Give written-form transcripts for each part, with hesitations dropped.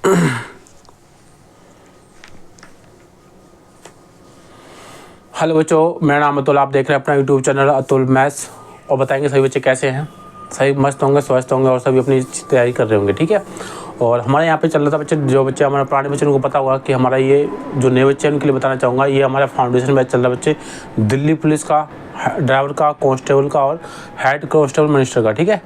Hello बच्चों, मेरा नाम अतुल। आप देख रहे हैं अपना यूट्यूब चैनल अतुल मैथ्स। और बताएंगे सभी बच्चे कैसे हैं, सही मस्त होंगे, स्वस्थ होंगे और सभी अपनी तैयारी कर रहे होंगे। ठीक है। और हमारे यहाँ पे चल रहा था बच्चे, जो बच्चे हमारे पुराने बच्चे उनको पता होगा कि हमारा ये जो नए बच्चे हैं उनके लिए बताना चाहूँगा, ये हमारा फाउंडेशन बैच चल रहा है बच्चे, दिल्ली पुलिस का, ड्राइवर का, कांस्टेबल का और हेड कांस्टेबल मिनिस्टर का। ठीक है।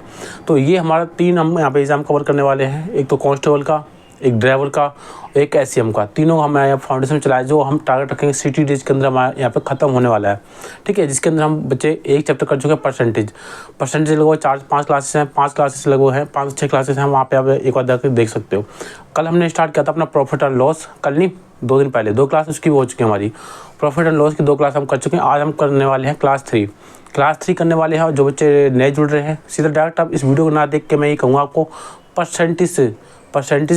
तो ये हमारा 3 हम यहाँ पे एग्ज़ाम कवर करने वाले हैं। एक तो कांस्टेबल का, एक ड्राइवर का, एक एससीएम का। तीनों हमारे यहाँ फाउंडेशन में चलाया, जो हम टारगेट रखेंगे 60 डेज के अंदर हमारे यहाँ पे ख़त्म होने वाला है। ठीक है। जिसके अंदर हम बच्चे एक चैप्टर कर चुके हैं परसेंटेज लगभग 4-5 क्लासेस हैं, 5 क्लासेस लगभग हैं, 5-6 क्लासेस हैं। वहाँ पे आप एक बार जाकर देख सकते हो। कल हमने स्टार्ट किया था अपना प्रॉफिट एंड लॉस, कल नहीं 2 दिन पहले 2 क्लास उसकी हो चुकी है हमारी। प्रॉफिट एंड लॉस की 2 क्लास हम कर चुके हैं। आज हम करने वाले हैं क्लास 3 करने वाले हैं। और जो बच्चे नए जुड़ रहे हैं, सीधा डायरेक्ट आप इस वीडियो को ना देख के मैं ये कहूँगा आपको परसेंटेज से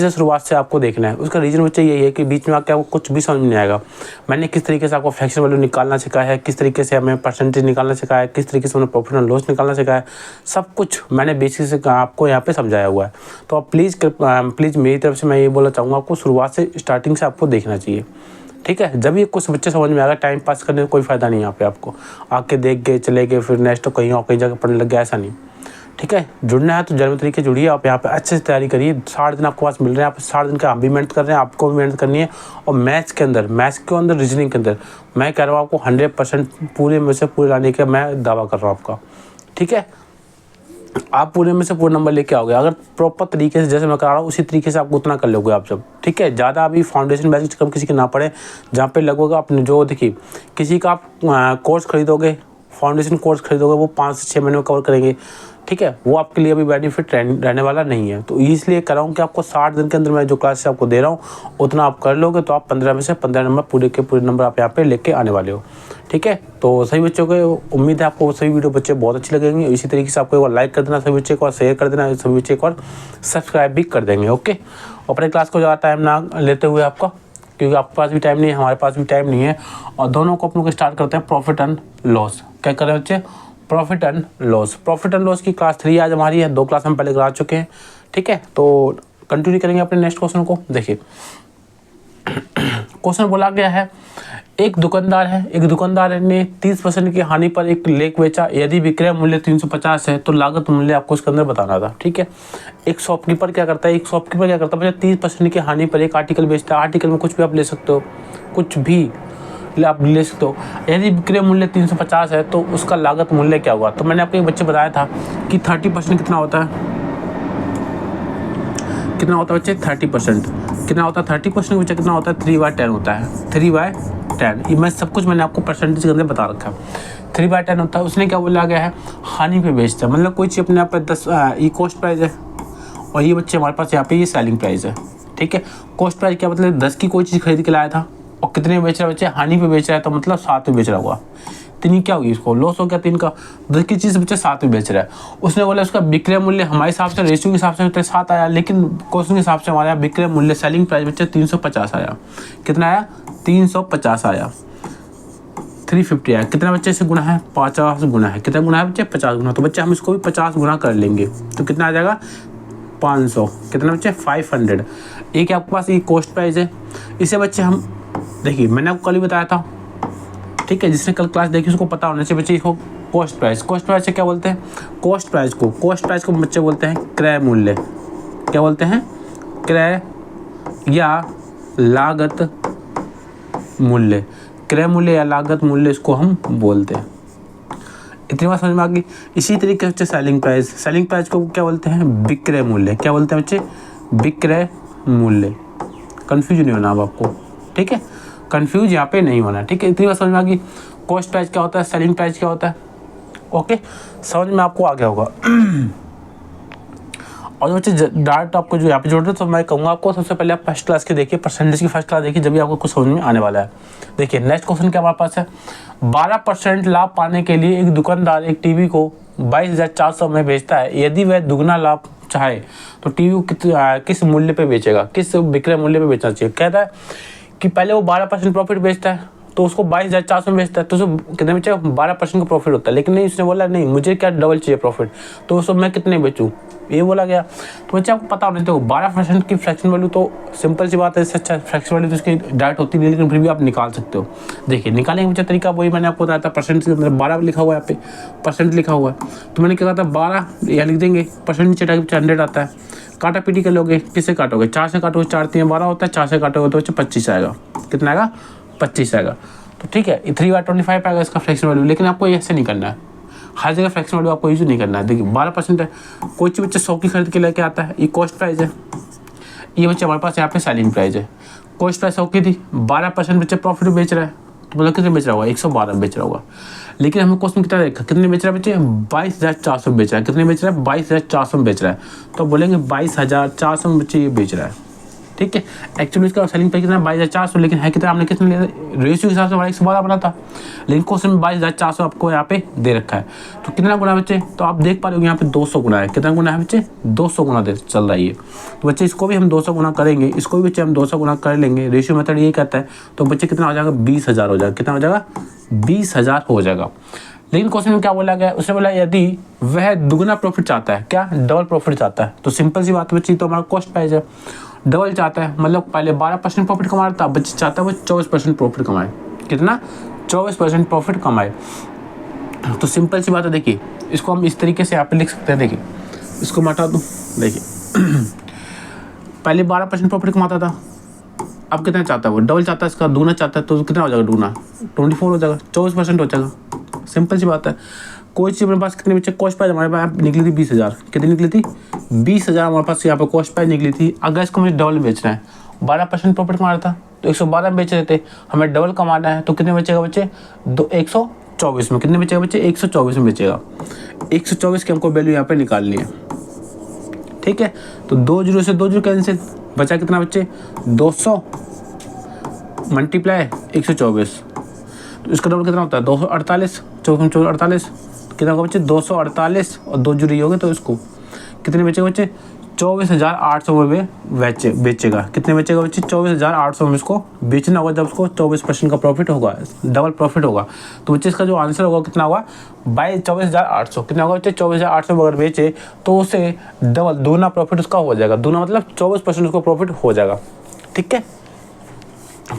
शुरुआत से आपको देखना है। उसका रीज़न बच्चे यही है कि बीच में आके आपको कुछ भी समझ नहीं आएगा। मैंने किस तरीके से आपको फ्रैक्शन वैल्यू निकालना सिखाया है, किस तरीके से हमें परसेंटेज निकालना सिखाया है, किस तरीके से हमने प्रॉफिट एंड लॉस निकालना सिखाया है, सब कुछ मैंने बेसिक से आपको यहाँ पे समझाया हुआ है। तो आप प्लीज़ मेरी तरफ से मैं ये बोलना चाहूँगा, आपको शुरुआत से स्टार्टिंग से आपको देखना चाहिए। ठीक है। जब ये कुछ बच्चे समझ में आएगा, टाइम पास करने का कोई फ़ायदा नहीं है यहाँ पे। आपको आके देख गए चले गए, फिर नेक्स्ट कहीं और कहीं जाकर पढ़ने लग गया, ऐसा नहीं। ठीक है। जुड़ना है तो जन्म तरीके जुड़िए। आप यहाँ पे अच्छे से तैयारी करिए। 60 दिन आपके पास मिल रहे हैं। आप 60 दिन का हम भी मेहनत कर रहे हैं, आपको भी मेहनत करनी है। और मैथ्स के अंदर रीजनिंग के अंदर मैं कह रहा हूँ आपको 100% पूरे में से पूरे लाने का मैं दावा कर रहा हूँ आपका। ठीक है। आप पूरे में से पूरे नंबर लेके आओगे अगर प्रॉपर तरीके से, जैसे मैं करा रहा हूँ उसी तरीके से आपको उतना कर लोगे आप सब। ठीक है। ज़्यादा अभी फाउंडेशन बैच कम किसी के ना पड़े, जहाँ पे लगभग आप जो देखिए किसी का आप कोर्स खरीदोगे, फाउंडेशन कोर्स खरीदोगे, वो 5 से 6 महीने में कवर करेंगे। ठीक है। वो आपके लिए अभी बेनिफिट रहने वाला नहीं है। तो इसलिए कह रहा हूँ कि आपको 60 दिन के अंदर मैं जो क्लास आपको दे रहा हूँ उतना आप कर लोगे तो आप 15 में से 15 नंबर पूरे के पूरे नंबर आप यहाँ पे लेके आने वाले हो। ठीक है। तो सभी बच्चों को उम्मीद है आपको सभी वीडियो बच्चे बहुत अच्छी लगेंगे। इसी तरीके से आपको एक बार लाइक कर देना, सभी बच्चे को शेयर कर देना, सभी बच्चे को सब्सक्राइब भी कर देंगे। ओके। अपने क्लास को ज़्यादा टाइम ना लेते हुए आपका, क्योंकि आपके पास भी टाइम नहीं है, हमारे पास भी टाइम नहीं है, और दोनों को अपन को स्टार्ट करते हैं प्रॉफिट एंड लॉस। क्या करें बच्चे? प्रॉफिट एंड लॉस की क्लास 3 आज हमारी है। 2 क्लास हम पहले करा चुके हैं। ठीक है। तो कंटिन्यू करेंगे अपने नेक्स्ट क्वेश्चन को। देखिए क्वेश्चन बोला गया है, एक दुकानदार ने 30% की हानि पर एक लेख बेचा। यदि विक्रय मूल्य 350 है तो लागत मूल्य आपको इसके अंदर बताना था। ठीक है। एक शॉपकीपर क्या करता है, 30% की हानि पर एक आर्टिकल बेचता है। आर्टिकल में कुछ भी आप ले सकते हो, कुछ भी आप ले सकते हो। यदि विक्रय मूल्य 350 है तो उसका लागत मूल्य क्या हुआ? तो मैंने आपको एक बच्चे बताया था कि 30% कितना होता है, बच्चे 30% कितना होता है? 30% बच्चे कितना होता है? 3/10 होता है। 3/10 ये मैं सब कुछ मैंने आपको परसेंटेज के अंदर बता रखा है। 3/10 होता है। उसने क्या बोला गया है? हानि पे बेचता है। मतलब कोई चीज़ अपने आप पे 10 ये कॉस्ट प्राइस है, और ये बच्चे हमारे पास यहाँ पे ये सेलिंग प्राइस है। ठीक है। कॉस्ट प्राइस क्या मतलब 10 की कोई चीज़ खरीद के लाया था और कितने बेच रहा है बच्चे? हानि पे बेच रहा है, तो मतलब 7 में बेच रहा होगा। 3 क्या होगी? इसको लॉस हो गया 3 का। 10 की चीज़ बच्चे 7 में बेच रहा है। उसने बोला उसका विक्रय मूल्य हमारे हिसाब से, रेशियो के हिसाब से 7 आया, लेकिन क्वेश्चन के हिसाब से हमारे यहाँ विक्रय मूल्य सेलिंग प्राइस बच्चे 350 आया। कितना आया? 350 आया। 350 आया। कितना बच्चे से गुना है? 50 गुना है। कितना गुना है बच्चे? 50 गुना। तो बच्चे हम इसको भी 50 गुना कर लेंगे तो कितना आ जाएगा? 500। कितना बच्चे? 500। एक आपके पास ये कॉस्ट प्राइस है। इसे बच्चे हम देखिए, मैंने आपको कल ही बताया था। ठीक है। जिसने कल क्लास देखी उसको पता होना चाहिए बच्चे इसको कॉस्ट प्राइस से क्या बोलते हैं? कॉस्ट प्राइस को बच्चे बोलते हैं क्रय मूल्य। क्या बोलते हैं? क्रय या लागत मूल्य। क्रय मूल्य या लागत मूल्य इसको हम बोलते हैं। इतनी बात समझ में आ गई। इसी तरीके से सेलिंग प्राइस को क्या बोलते हैं? विक्रय मूल्य। क्या बोलते हैं बच्चे? विक्रय मूल्य। कंफ्यूज नहीं होना अब आपको। ठीक है। कंफ्यूज यहाँ पे नहीं होना। ठीक है। इतनी बात समझ में आ गई। कॉस्ट प्राइस क्या होता है, सेलिंग प्राइस क्या होता है? ओके। समझ में आपको आ गया होगा। और जो बच्चे डायरेक्ट आपको जो यहाँ पे जोड़ रहे, तो मैं कहूँगा आपको सबसे पहले आप फर्स्ट क्लास के देखिए, परसेंटेज की फर्स्ट क्लास देखिए, जब भी आपको कुछ समझ में आने वाला है। देखिए नेक्स्ट क्वेश्चन क्या हमारे पास है? 12% लाभ पाने के लिए एक दुकानदार एक टीवी को 22,400 में बेचता है। यदि वह दुगना लाभ चाहे तो टीवी को किस मूल्य पे बेचेगा, किस विक्रय मूल्य पे बेचना चाहिए? कहता है कि पहले वो 12% प्रॉफिट बेचता है, तो उसको 22,400 में बेचता है, तो उसको कितने बेचेगा, 12% का प्रॉफिट होता है। लेकिन नहीं, उसने बोला नहीं मुझे क्या डबल चाहिए प्रॉफिट, तो उसको मैं कितने बेचूँ, ये बोला गया। तो बच्चे आपको पता होना चाहिए 12% की फ्रैक्शन वैल्यू, तो सिंपल सी बात है, इससे अच्छा फ्रैक्शन वैल्यू तो इसकी डायरेक्ट होती नहीं, लेकिन फिर भी आप निकाल सकते हो। देखिए निकालने का मुझे तरीका वही मैंने आपको बताया था, परसेंट के अंदर 12 लिखा हुआ है, यहाँ पे परसेंट लिखा हुआ है, तो मैंने क्या कहा था 12 यहाँ लिख देंगे, परसेंट नीचे 100 आता है, काटा पीटी कर लोगे, किससे काटोगे, 4 से काटोगे, 4 3 12 होता है, 4 से काटोगे तो बच्चे 25 आएगा, कितना आएगा, 25 आएगा। तो ठीक है, 3/25 आएगा इसका फ्रैक्शन वैल्यू। लेकिन आपको ऐसे नहीं करना है, हर जगह फ्रैक्शन वैल्यू आपको यूज नहीं करना है। देखिए 12% है, कोई चीज़ बच्चे 100 की खरीद के लेके आता है, ये कॉस्ट प्राइस है, ये बच्चे हमारे पास यहाँ पे सेलिंग प्राइस है। कॉस्ट प्राइस 100 की थी, 12% बच्चे प्रॉफिट बेच रहा है, तो मतलब कितने बेच रहा होगा, 112 बेच रहा होगा। लेकिन हमें क्वेश्चन कितना देखा, कितने बेच रहा है बच्चे, 22,400 बेच रहा है, कितने बेच रहा है, 22,400 बेच रहा है, तो बोलेंगे 22,400 में बच्चे ये बेच रहा है। ठीक है, एक्चुअली इसका सेलिंग प्राइस कितना है, 22,400, लेकिन है कितना, हमने कितने लिया, रेशियो के हिसाब से हमारा 112 बना था, लेकिन क्वेश्चन में 22,400 आपको यहाँ पे दे रखा है। तो कितना गुना बच्चे, तो आप देख पा रहे हो यहाँ पे 200 गुना है, कितना गुना है बच्चे, 200 गुना दे चल रहा है ये। तो बच्चे इसको भी हम 200 गुना करेंगे, इसको भी बच्चे हम 200 गुना कर लेंगे, रेशियो मेथड ये कहता है। तो बच्चे कितना हो जाएगा, 20,000 हो जाएगा, कितना हो जाएगा, 20,000 हो जाएगा। लेकिन क्वेश्चन में क्या बोला गया, उसने बोला यदि वह दुगना प्रॉफिट चाहता है, क्या डबल प्रॉफिट चाहता है, तो सिंपल सी बात बच्ची, तो हमारा कॉस्ट प्राइस है, डबल चाहता है, मतलब पहले 12% प्रॉफिट कमा रहा था, बच्चे चाहता है वो 24% प्रॉफिट कमाए, कितना, 24% प्रॉफिट कमाए। तो सिंपल सी बात है, देखिए इसको हम इस तरीके से यहाँ पे लिख सकते हैं, देखिए इसको मैं हटा दूँ, देखिए पहले 12% प्रॉफिट कमाता था, अब कितना चाहता है वो, डबल चाहता है, इसका दूना चाहता है, तो कितना हो जाएगा, दूना 24 हो जाएगा, 24% हो जाएगा। सिंपल सी बात है। कोई चीज़ मेरे पास कितने बच्चे, कॉस्ट प्राइस हमारे पास निकली थी 20,000, कितनी निकली थी, 20,000 हमारे पास यहाँ पे कॉस्ट प्राइस निकली थी। अगर इसको मुझे डबल बेचना है, 12% प्रॉफिट कमा रहा था, तो 112 में बेच रहे थे, हमें डबल कमाना है, तो कितने बचेगा बच्चे, 124 में, कितने बचेगा बच्चे, 124 में बेचेगा। 124 की हमको वैल्यू यहाँ पे निकालनी है। ठीक है, तो 2 जीरो से 2 जीरो कैंसिल, बचा कितना बच्चे, 200 मल्टीप्लाई 124, तो इसका डबल कितना होता है, 248, 48 कितना होगा बच्चे, 248 और 2 जुड़ी होगे, तो इसको कितने बेचेगा बच्चे, 24,800 में बेचेगा, कितने बेचेगा बच्चे, 24,800 में इसको बेचना होगा, जब उसको 24% का प्रॉफिट होगा, डबल प्रॉफिट होगा। तो बच्चे इसका जो आंसर होगा कितना होगा, 24,800, कितना होगा बच्चे, 24,800 अगर बेचे तो उसे डबल दूना प्रॉफिट उसका हो जाएगा, दूना मतलब 24% उसको प्रॉफिट हो जाएगा। ठीक है,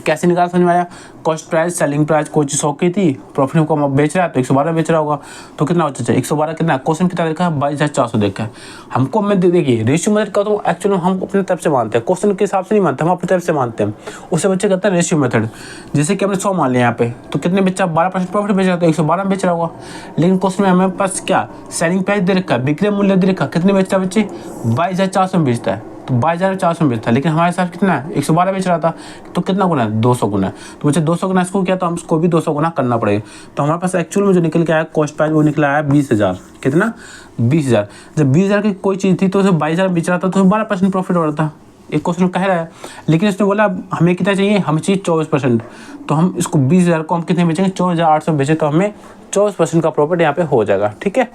कैसे निकाल समझ में आया, कॉस्ट प्राइस, सेलिंग प्राइस, कोई चीज़ 100 की थी, प्रॉफिट को बेच रहा है तो 112 बेच रहा होगा, तो कितना होता है, 112 कितना, क्वेश्चन कितना देखा है, 22,400 देखा है हमको। मैं देखिए रेशियो मेथड का तो एक्चुअली हम अपनी तरफ से मानते हैं, क्वेश्चन के हिसाब से नहीं मानते, हम अपनी तरफ से मानते हैं। उससे बच्चे कहते हैं रेशियो मेथड, जैसे कि हमने 100 मान लिया यहाँ पे, तो कितने बच्चा 12% प्रॉफिट बेच रहा है, तो 112 बेच रहा होगा। लेकिन क्वेश्चन में हमारे पास क्या सेलिंग प्राइस दे रखा है, विक्रय मूल्य दे रखा है, कितने बेचता है बच्चे, 22,400 में बेचता है, तो 22,400 में बेचता है। लेकिन हमारे साथ कितना है, 112 बेच रहा था, तो कितना गुना है, 200 गुना है। तो बच्चे 200 गुना इसको किया, तो हम इसको भी 200 गुना करना पड़ेगा। तो हमारे पास एक्चुअल में जो निकल के आया कॉस्ट प्राइस, वो निकला आया 20,000, कितना, 20,000। जब 20,000 की कोई चीज़ थी तो उसे 22,000 बेच रहा था, तो 12% प्रॉफिट हो रहा था, एक क्वेश्चन कह रहा है। लेकिन इसने बोला हमें कितना चाहिए, हमें चाहिए 24%, तो हम इसको 20,000 को हम कितने बेचेंगे, 24,800 बेचे, तो हमें 24% का प्रॉफिट यहाँ पे हो जाएगा। ठीक है,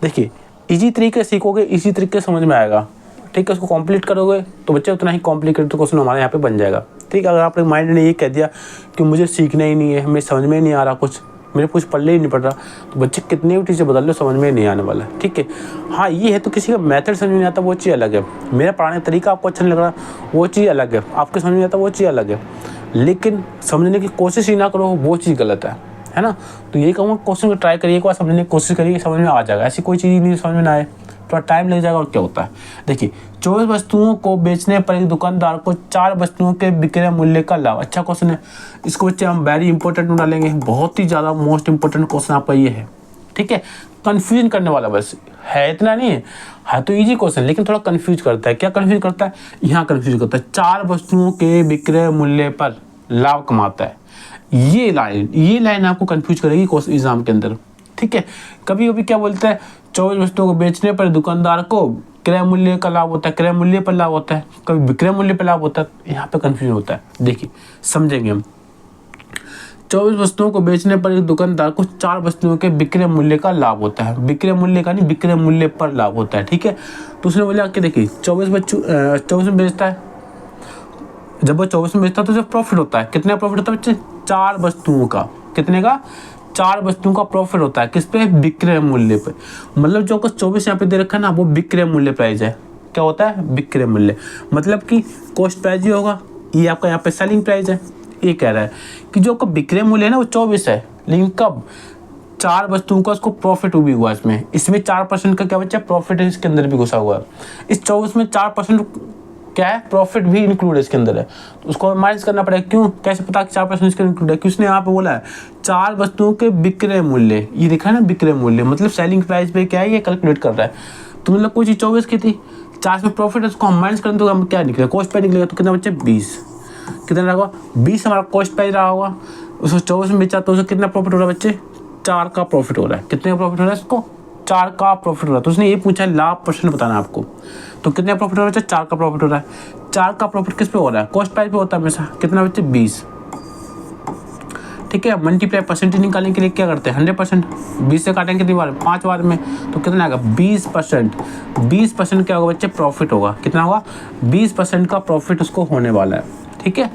देखिए इजी तरीके से सीखोगे, इसी तरीके से समझ में आएगा। ठीक है, उसको कंप्लीट करोगे तो बच्चे उतना ही कॉम्प्लिकेटेड क्वेश्चन हमारे यहाँ पे बन जाएगा। ठीक है, अगर आपने माइंड ने ये कह दिया कि मुझे सीखना ही नहीं है, हमें समझ में नहीं आ रहा, कुछ मेरे कुछ पढ़ने ही नहीं पड़ रहा, तो बच्चे कितने भी टीचर बदल लो, समझ में नहीं आने वाला। ठीक है, हाँ ये है, तो किसी का मेथड समझ में नहीं आता, वो चीज़ अलग है। मेरा पढ़ाने का तरीका आपको अच्छा नहीं लग रहा, वो चीज़ अलग है। आपके समझ में आता, वो चीज़ अलग है। लेकिन समझने की कोशिश ही ना करो, वो चीज़ गलत है ना। तो ये कहूँगा, क्वेश्चन को ट्राई करिए, एक बार समझने की कोशिश करिए, समझ में आ जाएगा। ऐसी कोई चीज़ नहीं समझ में ना आए, थोड़ा टाइम लग जाएगा। और क्या होता है, देखिए 24 वस्तुओं को बेचने पर एक दुकानदार को 4 वस्तुओं के विक्रय मूल्य का लाभ। अच्छा क्वेश्चन है, इसको बच्चे हम वेरी इंपॉर्टेंट में डालेंगे, बहुत ही ज़्यादा मोस्ट इंपॉर्टेंट क्वेश्चन आपका ये है। ठीक है, कंफ्यूजन करने वाला बस है, इतना नहीं है तो इजी क्वेश्चन, लेकिन थोड़ा कंफ्यूज करता है। क्या कंफ्यूज करता है, यहाँ कंफ्यूज करता है, 4 वस्तुओं के विक्रय मूल्य पर लाभ कमाता है। ये लाइन आपको कंफ्यूज करेगी क्वेश्चन एग्जाम के अंदर। ठीक है, कभी कभी क्या बोलता है, 24 वस्तुओं को बेचने पर दुकानदार को क्रय मूल्य का लाभ होता है, क्रय मूल्य पर लाभ होता है, कभी विक्रय मूल्य पर लाभ होता है। यहाँ पे कंफ्यूजन होता है, देखिए समझेंगे हम। 24 वस्तुओं को बेचने पर एक दुकानदार को 4 वस्तुओं के विक्रय मूल्य का लाभ होता है, विक्रय मूल्य का नहीं, विक्रय मूल्य पर लाभ होता है। ठीक है, तो उसने बोला कि देखिए 24 में बेचता है, जब वो 24 में बेचता है तो जो प्रॉफिट होता है, कितने का प्रॉफिट होता है बच्चे? 4 वस्तुओं का। कितने का? 4 वस्तुओं का प्रॉफिट होता है। किस पे? विक्रय मूल्य पे। मतलब जो कुछ 24 यहाँ पे दे रखा है ना, वो विक्रय मूल्य प्राइस है। क्या होता है? विक्रय मूल्य। मतलब कि कॉस्ट प्राइस ही होगा, ये आपका यहाँ पे सेलिंग प्राइस है। ये कह रहा है कि जो आपका विक्रय मूल्य है ना वो 24 है, लेकिन कब? 4 वस्तुओं का उसको प्रॉफिट भी हुआ इसमें 4% का क्या बच्चा? प्रॉफिट है, इसके अंदर भी घुसा हुआ है। इस 24 में 4% क्या है? प्रॉफिट भी इंक्लूड है इसके अंदर है, तो उसको माइनस करना पड़ेगा। क्यों? कैसे पता कि 4% इसके इंक्लूड है? कि उसने यहाँ पे बोला है 4 वस्तुओं के विक्रय मूल्य, ये देखा है ना, विक्रय मूल्य मतलब सेलिंग प्राइस पे क्या है ये कैलकुलेट कर रहा है। तो मतलब कोई चीज़ 24 की थी, 4 में प्रॉफिट है, उसको हम माइनस करें तो हम क्या निकलेगा? कॉस्ट प्राइस निकलेगा। तो कितना बच्चे? 20। कितना रहा होगा? 20 हमारा कॉस्ट प्राइस रहा होगा। उसको 24 में बेचा तो उसको कितना प्रॉफिट हो रहा है बच्चे? 4 का प्रॉफिट हो रहा है। कितने का प्रॉफिट हो रहा है इसको? 4 का प्रॉफिट हो रहा है। तो उसने ये पूछा है लाभ परसेंट बताना है आपको। तो कितने का प्रॉफिट हो रहा है? 4 का प्रॉफिट हो रहा है। 4 का प्रॉफिट किस पे हो रहा है? कॉस्ट प्राइस पे होता है हमेशा। कितना बच्चे? 20। ठीक है, मल्टीप्लाई परसेंटेज निकालने के लिए क्या करते हैं? 100%। 20 से काटेंगे कितनी बार? 5 बार में। तो कितना आएगा? 20%। 20% क्या होगा बच्चे? प्रॉफिट होगा। कितना होगा? 20% का प्रॉफिट उसको होने वाला है। ठीक है,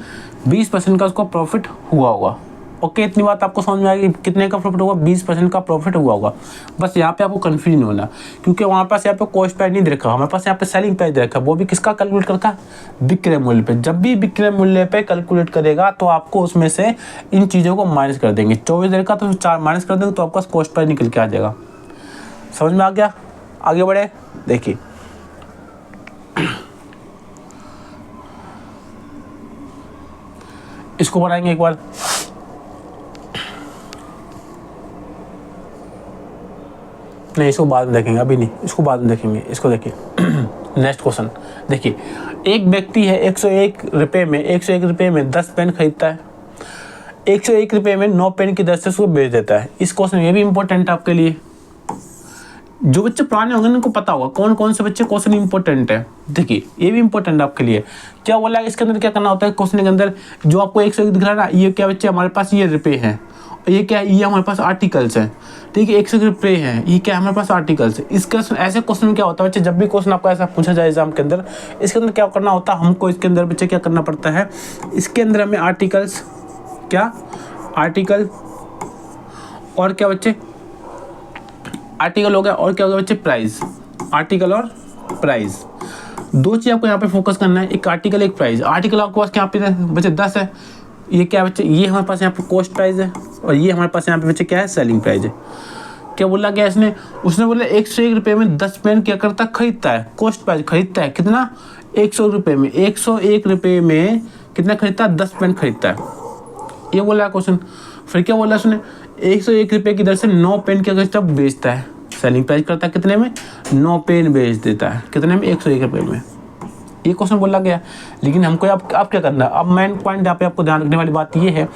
20% का उसको प्रॉफिट हुआ होगा। ओके, इतनी बात आपको समझ में आएगी? कितने का प्रॉफिट होगा? 20% का प्रॉफिट हुआ होगा। बस यहाँ पे आपको कंफ्यूज नहीं होना, क्योंकि हमारे पास यहाँ पे कॉस्ट प्राइस नहीं दे रखा, हमारे पास यहाँ पे सेलिंग प्राइस दे रखा। वो भी किसका कैलकुलेट करता? विक्रय मूल्य पे। जब भी विक्रय मूल्य पे कैलकुलेट करेगा तो आपको उसमें से इन चीज़ों को माइनस कर देंगे। 24 दे रखा तो 4 माइनस कर देंगे तो आपका कॉस्ट प्राइस निकल के आ जाएगा। समझ में आ गया? आगे बढ़े, देखिए इसको बनाएंगे एक बार। नहीं, इसको बाद में देखेंगे, अभी नहीं, इसको बाद में देखेंगे। इसको देखिए नेक्स्ट क्वेश्चन देखिए। एक व्यक्ति है 101 रुपये में 10 पेन खरीदता है, 101 रुपये में 9 पेन की दर से उसको बेच देता है। इस क्वेश्चन ये भी इंपॉर्टेंट है आपके लिए। जो बच्चे पुराने होंगे उनको पता होगा कौन कौन से बच्चे क्वेश्चन इंपॉर्टेंट है। देखिए ये भी इंपॉर्टेंट है आपके लिए। क्या बोला है इसके अंदर? क्या करना होता है क्वेश्चन के अंदर? जो आपको 101 दिख रहा है ना, ये क्या बच्चे हमारे पास ये रुपये हैं, और ये क्या है? ये हमारे पास आर्टिकल्स हैं। ठीक है, 101 रुपये हैं, ये क्या है? हमारे पास आर्टिकल्स है। इसका ऐसे क्वेश्चन में क्या होता है बच्चे? जब भी क्वेश्चन आपको ऐसा पूछा जाए एग्जाम के अंदर, इसके अंदर क्या करना होता है हमको? इसके अंदर बच्चे क्या करना पड़ता है? इसके अंदर हमें आर्टिकल्स, क्या आर्टिकल और क्या बच्चे? आर्टिकल हो गया, और क्या हो गया बच्चे? प्राइस। आर्टिकल और प्राइस, दो चीज आपको यहाँ पे फोकस करना है, एक आर्टिकल एक प्राइस। आर्टिकल आपके पास क्या पे बच्चे? 10 है। ये क्या बच्चे? ये हमारे पास यहाँ पे कॉस्ट प्राइस है, और ये हमारे पास यहाँ पे बच्चे क्या है? सेलिंग प्राइस है। क्या बोला गया इसने? उसने बोला 101 रुपये में 10 पेन क्या करता? खरीदता है। कॉस्ट प्राइस खरीदता है कितना? 100 रुपये में। 101 रुपये में कितना खरीदता है? 10 पेन खरीदता है। ये बोला क्वेश्चन। फिर क्या बोला उसने? 101 रुपये की दर से 9 पेन क्या करता है? बेचता है। सेलिंग प्राइस करता है कितने में? 9 पेन बेच देता है। कितने में? 101 रुपये में। ये क्वेश्चन बोला गया। लेकिन हमको आप क्या करना है? अब मेन पॉइंट यहाँ पे आपको ध्यान रखने वाली बात ये है,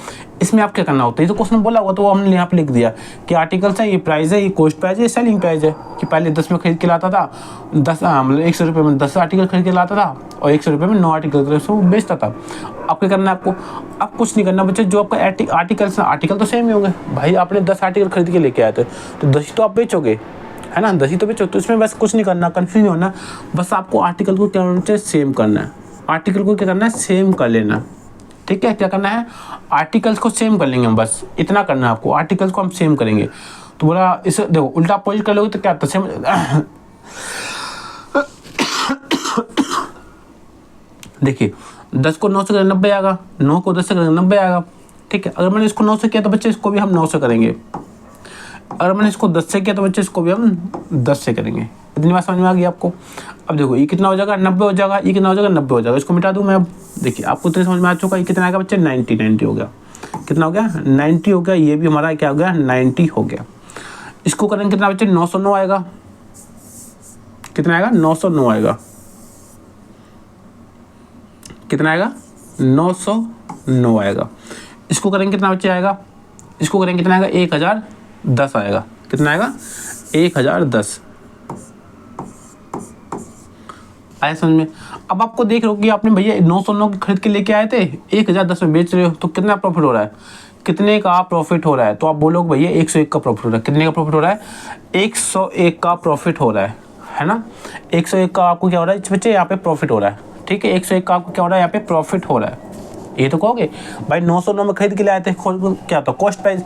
इसमें आप क्या करना होता है? ये तो क्वेश्चन बोला हुआ, तो वो हमने यहाँ पे लिख दिया कि आर्टिकल्स है, ये प्राइस है, ये कॉस्ट प्राइस है, ये सेलिंग प्राइस है। कि पहले 10 में खरीद के लाता था, 10 मतलब 100 रुपये में 10 आर्टिकल खरीद के लाता था, और 100 रुपये में 9 आर्टिकल बेचता था। अब क्या करना है आपको? अब कुछ नहीं करना बच्चे। जो आपका आर्टिकल्स, आर्टिकल तो सेम ही होंगे भाई। आपने 10 आर्टिकल खरीद के लेके आए थे, तो 10 तो आप बेचोगे, है ना? 10 ही तो बेचो। तो इसमें बस कुछ नहीं करना, कंफ्यूज नहीं होना। बस आपको आर्टिकल को क्या होना चाहिए? सेम करना है। आर्टिकल को क्या करना है? सेम कर लेना। ठीक है, क्या करना है? आर्टिकल्स को सेम कर लेंगे हम, बस इतना करना है आपको। आर्टिकल्स को हम सेम करेंगे। तो बोला इसे देखो उल्टा अपोजिट कर लोगे तो क्या? तो सेम देखिए 10 को 9 से करेंगे 90 आएगा, 9 को 10 से करेंगे 90 आएगा। ठीक है, अगर मैंने इसको 9 से किया तो बच्चे इसको भी हम 9 से करेंगे। अगर मैंने इसको 10 से किया तो बच्चे इसको भी हम 10 से करेंगे। इतनी बात समझ में आ गई आपको? अब देखो ये कितना हो जाएगा? 90 हो जाएगा। ये कितना हो जाएगा? 90 हो जाएगा। इसको मिटा दूं मैं अब। देखिए आपको इतनी समझ में आ चुका। ये कितना आएगा बच्चे? 90 हो गया। कितना हो गया? 90 हो गया। ये भी हमारा क्या हो गया? 90 हो गया। इसको करेंगे कितना बच्चे? 909 आएगा। कितना आएगा? 909 आएगा। कितना आएगा? 909 आएगा। इसको करेंगे कितना बच्चे आएगा? इसको करेंगे कितना आएगा? 1010 आएगा। कितना आएगा? 1010 आया समझ में? अब आपको देख रहे हो कि आपने भैया 909 खरीद के लेके आए थे, 1010 में बेच रहे हो, तो कितना प्रॉफिट हो रहा है? कितने का प्रॉफिट हो रहा है? तो आप बोलोगे भैया 101 का प्रॉफिट हो रहा है। कितने का प्रॉफिट हो रहा है? 101 का प्रॉफिट हो रहा है ना? 101 का आपको क्या हो रहा है बच्चे? यहाँ पे प्रॉफिट हो रहा है। ठीक है, 101 का आपको क्या हो रहा है यहाँ पे प्रॉफिट हो रहा है। ये तो कहोगे भाई 909 में खरीद के लाए थे, क्या तो कॉस्ट प्राइस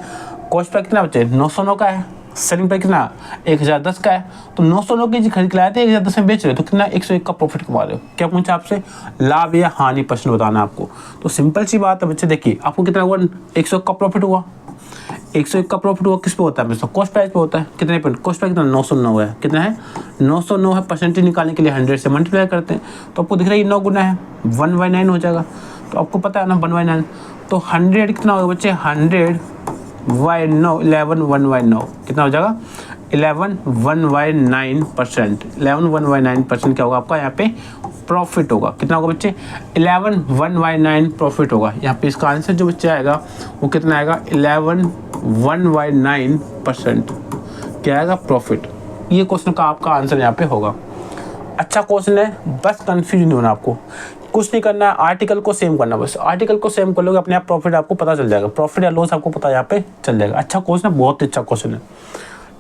कितना बचे 909 का है, सेलिंग प्राइस कितना 1010 का है, तो 909 की खरीद के लाए थे 1010 में बेच रहे हो तो कितना 101 का प्रॉफिट कमा रहे हो। क्या पूछा आपसे, लाभ या हानि परसेंट बताना आपको। तो सिंपल सी बात है बच्चे, देखिए आपको कितना हुआ 101 का प्रॉफिट हुआ। 101 का प्रॉफिट हुआ किस पे होता है दोस्तों, कॉस्ट प्राइस पे होता है। कितने पे कॉस्ट प्राइस कितना 909 है, कितना है 909 है। परसेंटेज निकालने के लिए 100 से मल्टीप्लाई करते हैं तो आपको दिख रहा है 9 गुना है 1/9 हो जाएगा। तो आपको पता है ना 1/9, तो 100 कितना होगा बच्चे 100/9 11/9 कितना हो जाएगा 11/9%। 11/9% क्या होगा आपका यहाँ पे प्रॉफिट होगा। कितना होगा बच्चे 11/9 प्रॉफिट होगा। यहाँ पे इसका आंसर जो बच्चे आएगा वो कितना आएगा 11/9% क्या आएगा प्रॉफिट। ये क्वेश्चन का आपका आंसर यहाँ पे होगा। अच्छा क्वेश्चन है, बस कंफ्यूज नहीं होना आपको, कुछ नहीं करना है, आर्टिकल को सेम करना। बस आर्टिकल को सेम कर लोगे अपने आप प्रॉफिट आपको पता चल जाएगा, प्रॉफिट या लॉस आपको पता यहाँ पे चल जाएगा। अच्छा क्वेश्चन है, बहुत अच्छा क्वेश्चन है।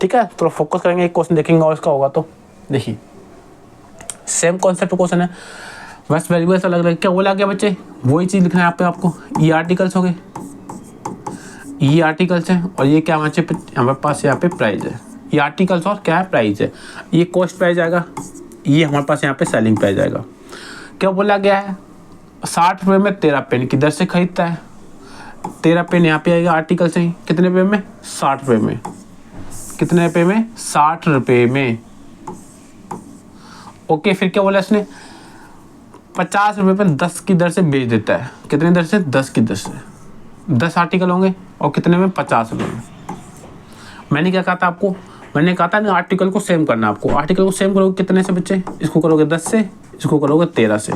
ठीक है, थोड़ा फोकस करेंगे, एक क्वेश्चन देखेंगे और इसका होगा। तो देखिए सेम कॉन्सेप्ट क्वेश्चन है, बस वेरिएबल्स अलग अलग। क्या बोला गया बच्चे, वही चीज़ लिखना है यहाँ पे आपको। ये आर्टिकल्स हो गए, ये आर्टिकल्स है और ये क्या हमारे पास यहाँ पे प्राइस है। ये आर्टिकल्स और क्या है प्राइस है। ये कॉस्ट प्राइस आएगा, ये हमारे पास यहाँ पे सेलिंग प्राइस आएगा। क्या बोला गया है 60 रुपये में 13 पेन की दर से खरीदता है। 13 पेन यहाँ पे आएगा आर्टिकल से, कितने रुपये में 60 रुपये में। कितने रुपये में 60 रुपये में। ओके, फिर क्या बोला इसने 50 रुपये में 10 की दर से बेच देता है। कितने दर से 10 की दर से। 10 आर्टिकल होंगे और कितने में 50 रुपये में। मैंने क्या कहा था आपको, मैंने कहा था ना आर्टिकल को सेम करना आपको। आर्टिकल को सेम करोगे कितने से बच्चे, इसको करोगे 10 से, इसको करोगे 13 से।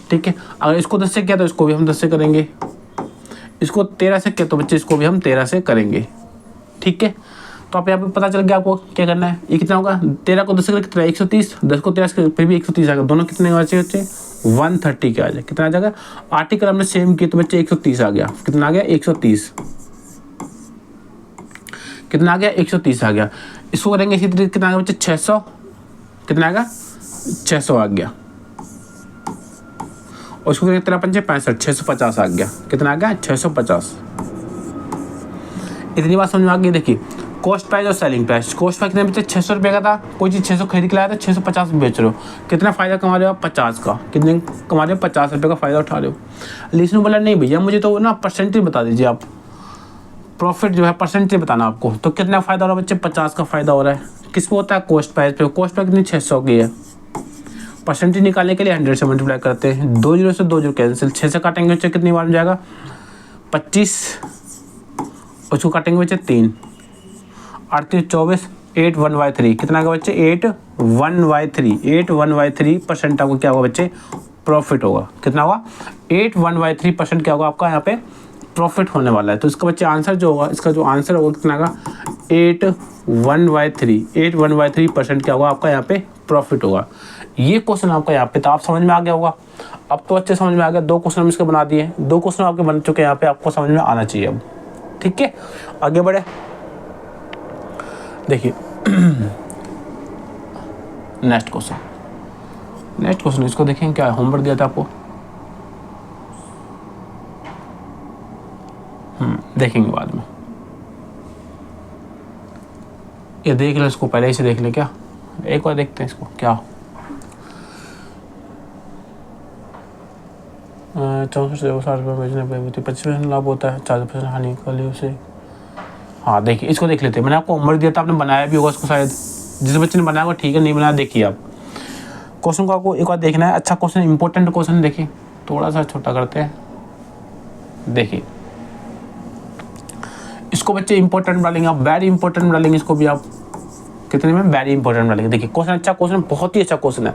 ठीक है, अगर इसको 10 से किया तो इसको भी हम 10 से करेंगे, इसको 13 से किया तो बच्चे इसको भी हम 13 से करेंगे। ठीक है, तो आप यहाँ पे पता चल गया आपको क्या करना है। ये कितना होगा 13 को 10 से कितना 130, 10 को 13 से फिर भी 130 आएगा। दोनों कितने बच्चे 130 के आ जाए। कितना आ जाएगा, आर्टिकल हमने सेम किया तो बच्चे 130 आ गया। कितना आ गया 130, कितना आ गया 130 आ गया। इसको करेंगे इसी तरीके कितना आ गया बच्चे 600, कितना आएगा 600 आ गया। और इसको करेंगे 13×5 65, 650 आ गया। कितना आ गया 650। इतनी बात समझ में आ गई। देखिए कॉस्ट प्राइस और सेलिंग प्राइस। कॉस्ट प्राइस कितने बच्चे 600 रुपये का था, कोई चीज़ 600 खरीद के लाया था 650 में बेच रहे हो। कितना फ़ायदा कमा रहे हो आप 50 का। कितने कमा रहे हो 50 रुपये का फ़ायदा उठा रहे हो। लेकिन बोला नहीं भैया मुझे तो ना परसेंटेज बता दीजिए आप, प्रॉफिट जो है परसेंटेज बताना आपको। तो कितना फ़ायदा हो रहा है बच्चे 50 का फ़ायदा हो रहा है। किस पे होता है कॉस्ट प्राइस पे। कॉस्ट प्राइस कितनी 600 की है। परसेंटेज निकालने के लिए 100 से मल्टीप्लाई करते हैं, 2 जीरो से 2 जीरो कैंसिल, 6 से काटेंगे बच्चे कितनी बार में जाएगा 25, उसको काटेंगे बच्चे 3, 38 24 8 1/3 कितना आएगा बच्चे 8 1/3। 8 1/3% आपको क्या होगा बच्चे प्रॉफिट होगा। कितना होगा 8 1/3% क्या होगा आपका यहाँ पे प्रॉफिट होने वाला है। तो इसका बच्चे आंसर जो होगा, इसका जो आंसर होगा कितना आएगा 8 1/3% क्या होगा आपका यहाँ पे प्रॉफिट होगा। ये क्वेश्चन आपका यहाँ पे तो आप समझ में आ गया होगा। अब तो अच्छे समझ में आ गया। 2 क्वेश्चन हम इसके बना दिए, 2 क्वेश्चन आपके बन चुके हैं यहाँ पे, आपको समझ में आना चाहिए अब। ठीक है, आगे बढ़े। देखिए नेक्स्ट क्वेश्चन इसको देखें क्या होमवर्क दिया था आपको। देखेंगे बाद में, ये देख लो इसको, पहले ही देख ले क्या, एक बार देखते हैं इसको क्या। 64 से 60 रुपये बेचने पर 25% लाभ होता है, 40% हानि के लिए उसे। हाँ देखिए इसको देख लेते हैं। मैंने आपको होमवर्क दिया था, आपने बनाया भी होगा इसको शायद, जिस बच्चे ने बनाया होगा ठीक है, नहीं बनाया देखिए आप क्वेश्चन को आपको एक बार देखना है। अच्छा क्वेश्चन, इंपॉर्टेंट क्वेश्चन। देखिए थोड़ा सा छोटा करते हैं। देखिए इसको बच्चे इंपॉर्टेंट डालेंगे आप, वेरी इंपॉर्टेंट डालेंगे इसको भी आप। कितने में वेरी इंपॉर्टेंट डालेंगे। देखिए क्वेश्चन अच्छा क्वेश्चन, बहुत ही अच्छा क्वेश्चन है।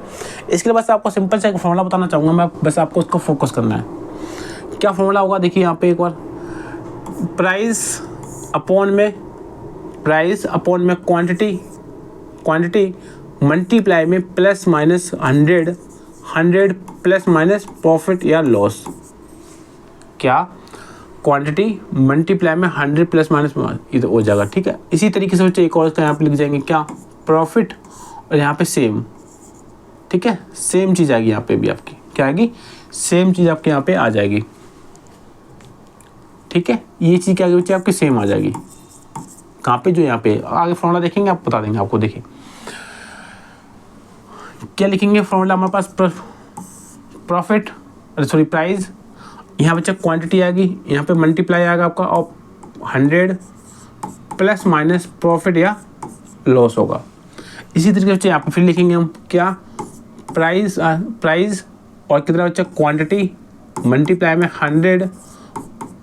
इसके लिए बस आपको सिंपल सा एक फॉर्मूला बताना चाहूँगा मैं, बस आपको उसको फोकस करना है। क्या फॉर्मूला होगा देखिए यहाँ पे एक बार, प्राइस अपॉन में क्वांटिटी मल्टीप्लाई में plus minus 100 plus minus profit या लॉस। क्या क्वांटिटी मल्टीप्लाई में 100 प्लस माइनस इधर हो जाएगा। ठीक है, इसी तरीके से बच्चे एक और यहाँ पे लिख जाएंगे क्या प्रॉफिट, और यहाँ पे सेम ठीक है, सेम चीज़ आएगी यहाँ पे भी आपकी, क्या आएगी, सेम चीज़ आपके यहाँ पे आ जाएगी। ठीक है, ये चीज़ क्या आएगी आपकी, सेम आ जाएगी। कहाँ पे, जो यहाँ पे आगे फॉर्मूला देखेंगे आप बता देंगे आपको। देखिए क्या लिखेंगे फॉर्मूला हमारे पास, प्रॉफिट, सॉरी प्राइस, यहाँ बच्चा क्वांटिटी आएगी, यहाँ पे मल्टीप्लाई आएगा आपका और 100 प्लस माइनस प्रॉफिट या लॉस होगा। इसी तरीके से यहाँ पे फिर लिखेंगे हम क्या, प्राइस और कितना बच्चा क्वांटिटी मल्टीप्लाई में 100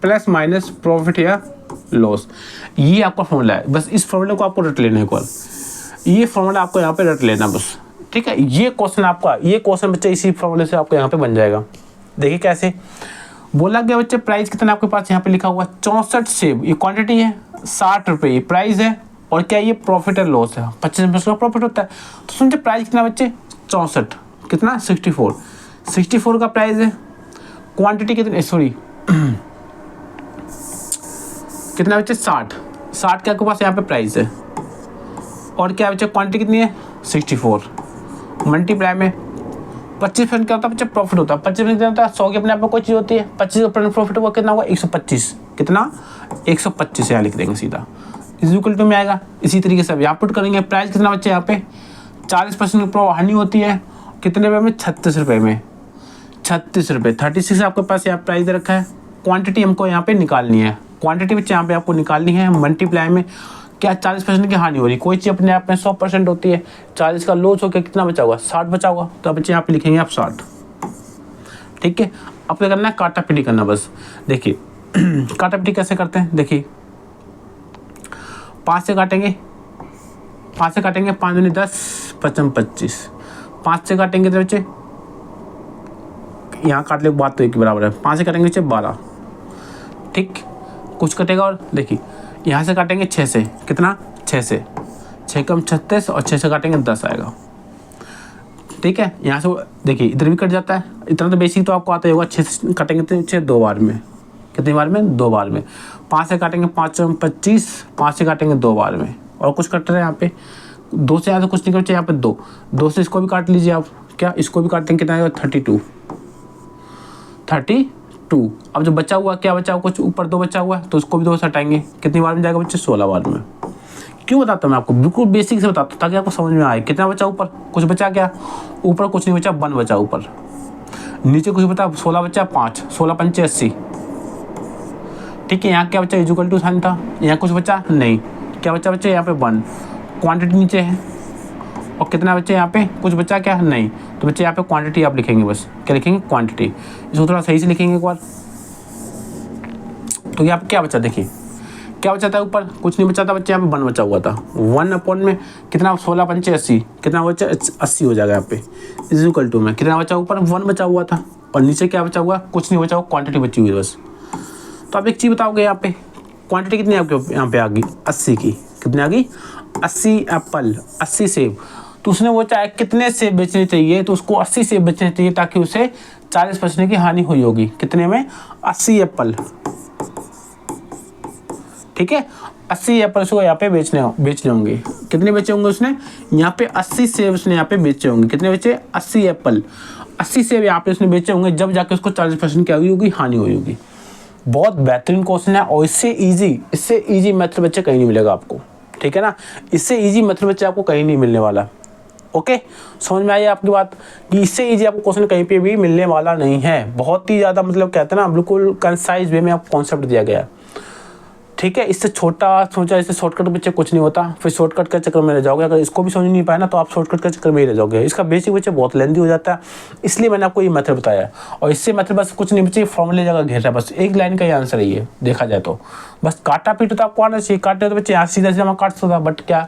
प्लस माइनस प्रॉफिट या लॉस। ये आपका फॉर्मूला है, बस इस फॉर्मूले को आपको रट लेना है। कॉल ये फॉर्मूला आपको यहाँ पे रट लेना बस, ठीक है। ये क्वेश्चन आपका, ये क्वेश्चन बच्चे इसी फॉर्मूले से आपको यहाँ पे बन जाएगा। देखिए कैसे बोला गया बच्चे, प्राइस कितना आपके पास यहाँ पे लिखा हुआ 64 सेब, ये क्वांटिटी है, 60 रुपये ये प्राइस है, और क्या ये प्रॉफिट है लॉस है, 25% का प्रॉफिट होता है। तो सुनते प्राइस कितना बच्चे 64, कितना 64 का प्राइस है, क्वांटिटी कितनी, सॉरी कितना बच्चे 60 के आपके पास यहाँ पे प्राइस है, और क्या बच्चे क्वांटिटी कितनी है 64, मल्टीप्लाई में 25% क्या होता है बच्चे प्रॉफिट होता है। 25% क्या होता है, 100 की अपने आप में कोई चीज़ होती है, 25% प्रॉफिट हुआ कितना हुआ 125, कितना 125 यहाँ लिख देंगे सीधा, इज इक्वल टू में आएगा। इसी तरीके से अब यहाँ पुट करेंगे, प्राइस कितना बच्चे यहाँ पे 40% हानि होती है, कितने रुपये में 36 रुपये में, 36 रुपये 36 आपके पास यहाँ प्राइस रखा है। क्वांटिटी हमको यहाँ पे निकालनी है, क्वांटिटी बच्चे यहाँ पे आपको निकालनी है, मल्टीप्लाई में क्या 40% की हानि हो रही, कोई चीज़ अपने आप में 100% होती है, 40 का लॉस होकर कितना बचा होगा 60 बचा होगा, तो अब बच्चे यहाँ पे लिखेंगे आप 60। ठीक है, अब क्या करना है, काटा पीटी करना बस। देखिए काटा पीटी कैसे करते हैं, देखिए 5 से काटेंगे, 5 दूनी 10, 5 25, 5 से काटेंगे तो बच्चे यहाँ काट ले बात तो एक बराबर है, 5 से काटेंगे बच्चे 12, ठीक कुछ कटेगा। और देखिए यहाँ से काटेंगे 6 से, कितना 6 से, 6 कम 36, और 6 से काटेंगे 10 आएगा। ठीक है, यहाँ से देखिए इधर भी कट जाता है, इतना तो बेसिक तो आपको आता ही होगा। 6 से काटेंगे तो 6 2 बार में, कितनी बार में 2 बार में। 5 से काटेंगे 5 25, 5 से काटेंगे 2 बार में, और कुछ कट रहे हैं यहाँ पे 2 से, यहाँ से कुछ नहीं कटे यहाँ पे 2 से इसको भी काट लीजिए आप, क्या इसको भी काटते हैं, कितना आएगा 32। अब जो बचा हुआ क्या बचा हुआ, कुछ ऊपर 2 बचा हुआ है तो उसको भी 2 से हटाएंगे, कितनी बार में जाएगा बच्चे 16 बार में। क्यों बताता हूँ मैं आपको, बिल्कुल बेसिक से बताता हूँ ताकि आपको समझ में आए। कितना बचा ऊपर, कुछ बचा क्या, ऊपर कुछ नहीं बचा, 1 बचा ऊपर, नीचे कुछ बता 16 बचा 5, 16 पंचे 80। ठीक है, यहाँ क्या बचा इक्वल टू साइन था, यहाँ कुछ बचा नहीं, क्या बचा बच्चे यहाँ पे 1, क्वांटिटी नीचे है, और कितना बच्चे यहाँ पे कुछ बचा क्या नहीं, तो बच्चे यहाँ पे क्वांटिटी आप लिखेंगे, बस क्या लिखेंगे क्वांटिटी। इसको थोड़ा सही से लिखेंगे एक बार। तो यहाँ पे क्या बचा, देखिए क्या बचा था ऊपर, कुछ नहीं बचा था बच्चे, यहाँ पे 1 बचा हुआ था, 1 अपॉन में कितना 16 पंचे 80, कितना बचा 80 हो जाएगा यहाँ पे, इज इक्वल टू में कितना बचा ऊपर 1 बचा हुआ था, और नीचे क्या बचा हुआ, कुछ नहीं बचा हुआ, क्वांटिटी बची हुई बस। तो आप एक चीज़ बताओगे, यहाँ पे क्वांटिटी कितनी आपके यहाँ पे आ गई 80 की, कितनी आ गई 80 एप्पल, 80 सेब। तो उसने वो चाहे कितने सेब बेचने चाहिए, तो उसको 80 सेब बेचने चाहिए ताकि उसे 40% की हानि हुई होगी, कितने में 80 एप्पल। ठीक है, 80 एप्पल उसको यहाँ पे बेचने होंगे, कितने बेचे होंगे उसने यहाँ पे 80 सेब उसने यहाँ पे बेचे होंगे, कितने बेचे 80 एप्पल, 80 सेब यहाँ पे उसने बेचे होंगे, जब जाके उसको 40% क्या हुई होगी, हानि हुई होगी। बहुत बेहतरीन क्वेश्चन है, और इससे इजी मेथड बच्चे कहीं नहीं मिलेगा आपको। ठीक है ना, इससे इजी मेथड बच्चे आपको कहीं नहीं मिलने वाला। ओके, समझ में आई आपकी बात, कि इससे इजी आपको क्वेश्चन कहीं पे भी मिलने वाला नहीं है। बहुत ही ज़्यादा मतलब कहते हैं ना, बिल्कुल कंसाइज वे में आपको कॉन्सेप्ट दिया गया है। ठीक है, इससे छोटा सोचा, इससे शॉर्टकट बच्चे कुछ नहीं होता, फिर शॉर्टकट के चक्कर में रह जाओगे। अगर इसको भी समझ नहीं पाए ना, तो आप शॉर्टकट के चक्कर में ही रह जाओगे। इसका बेसिक बच्चे बहुत लेंथी हो जाता है, इसलिए मैंने आपको ये मेथड बताया है। और इससे मेथड बस कुछ नहीं बच्चे, फॉर्मूले जगह घेर रहा है, बस एक लाइन का ही आंसर है ये, देखा जाए तो। बस काटा पीट तो आपको आना चाहिए, काटने तो बच्चे यहाँ सीधा सीधा काट सकता, बट क्या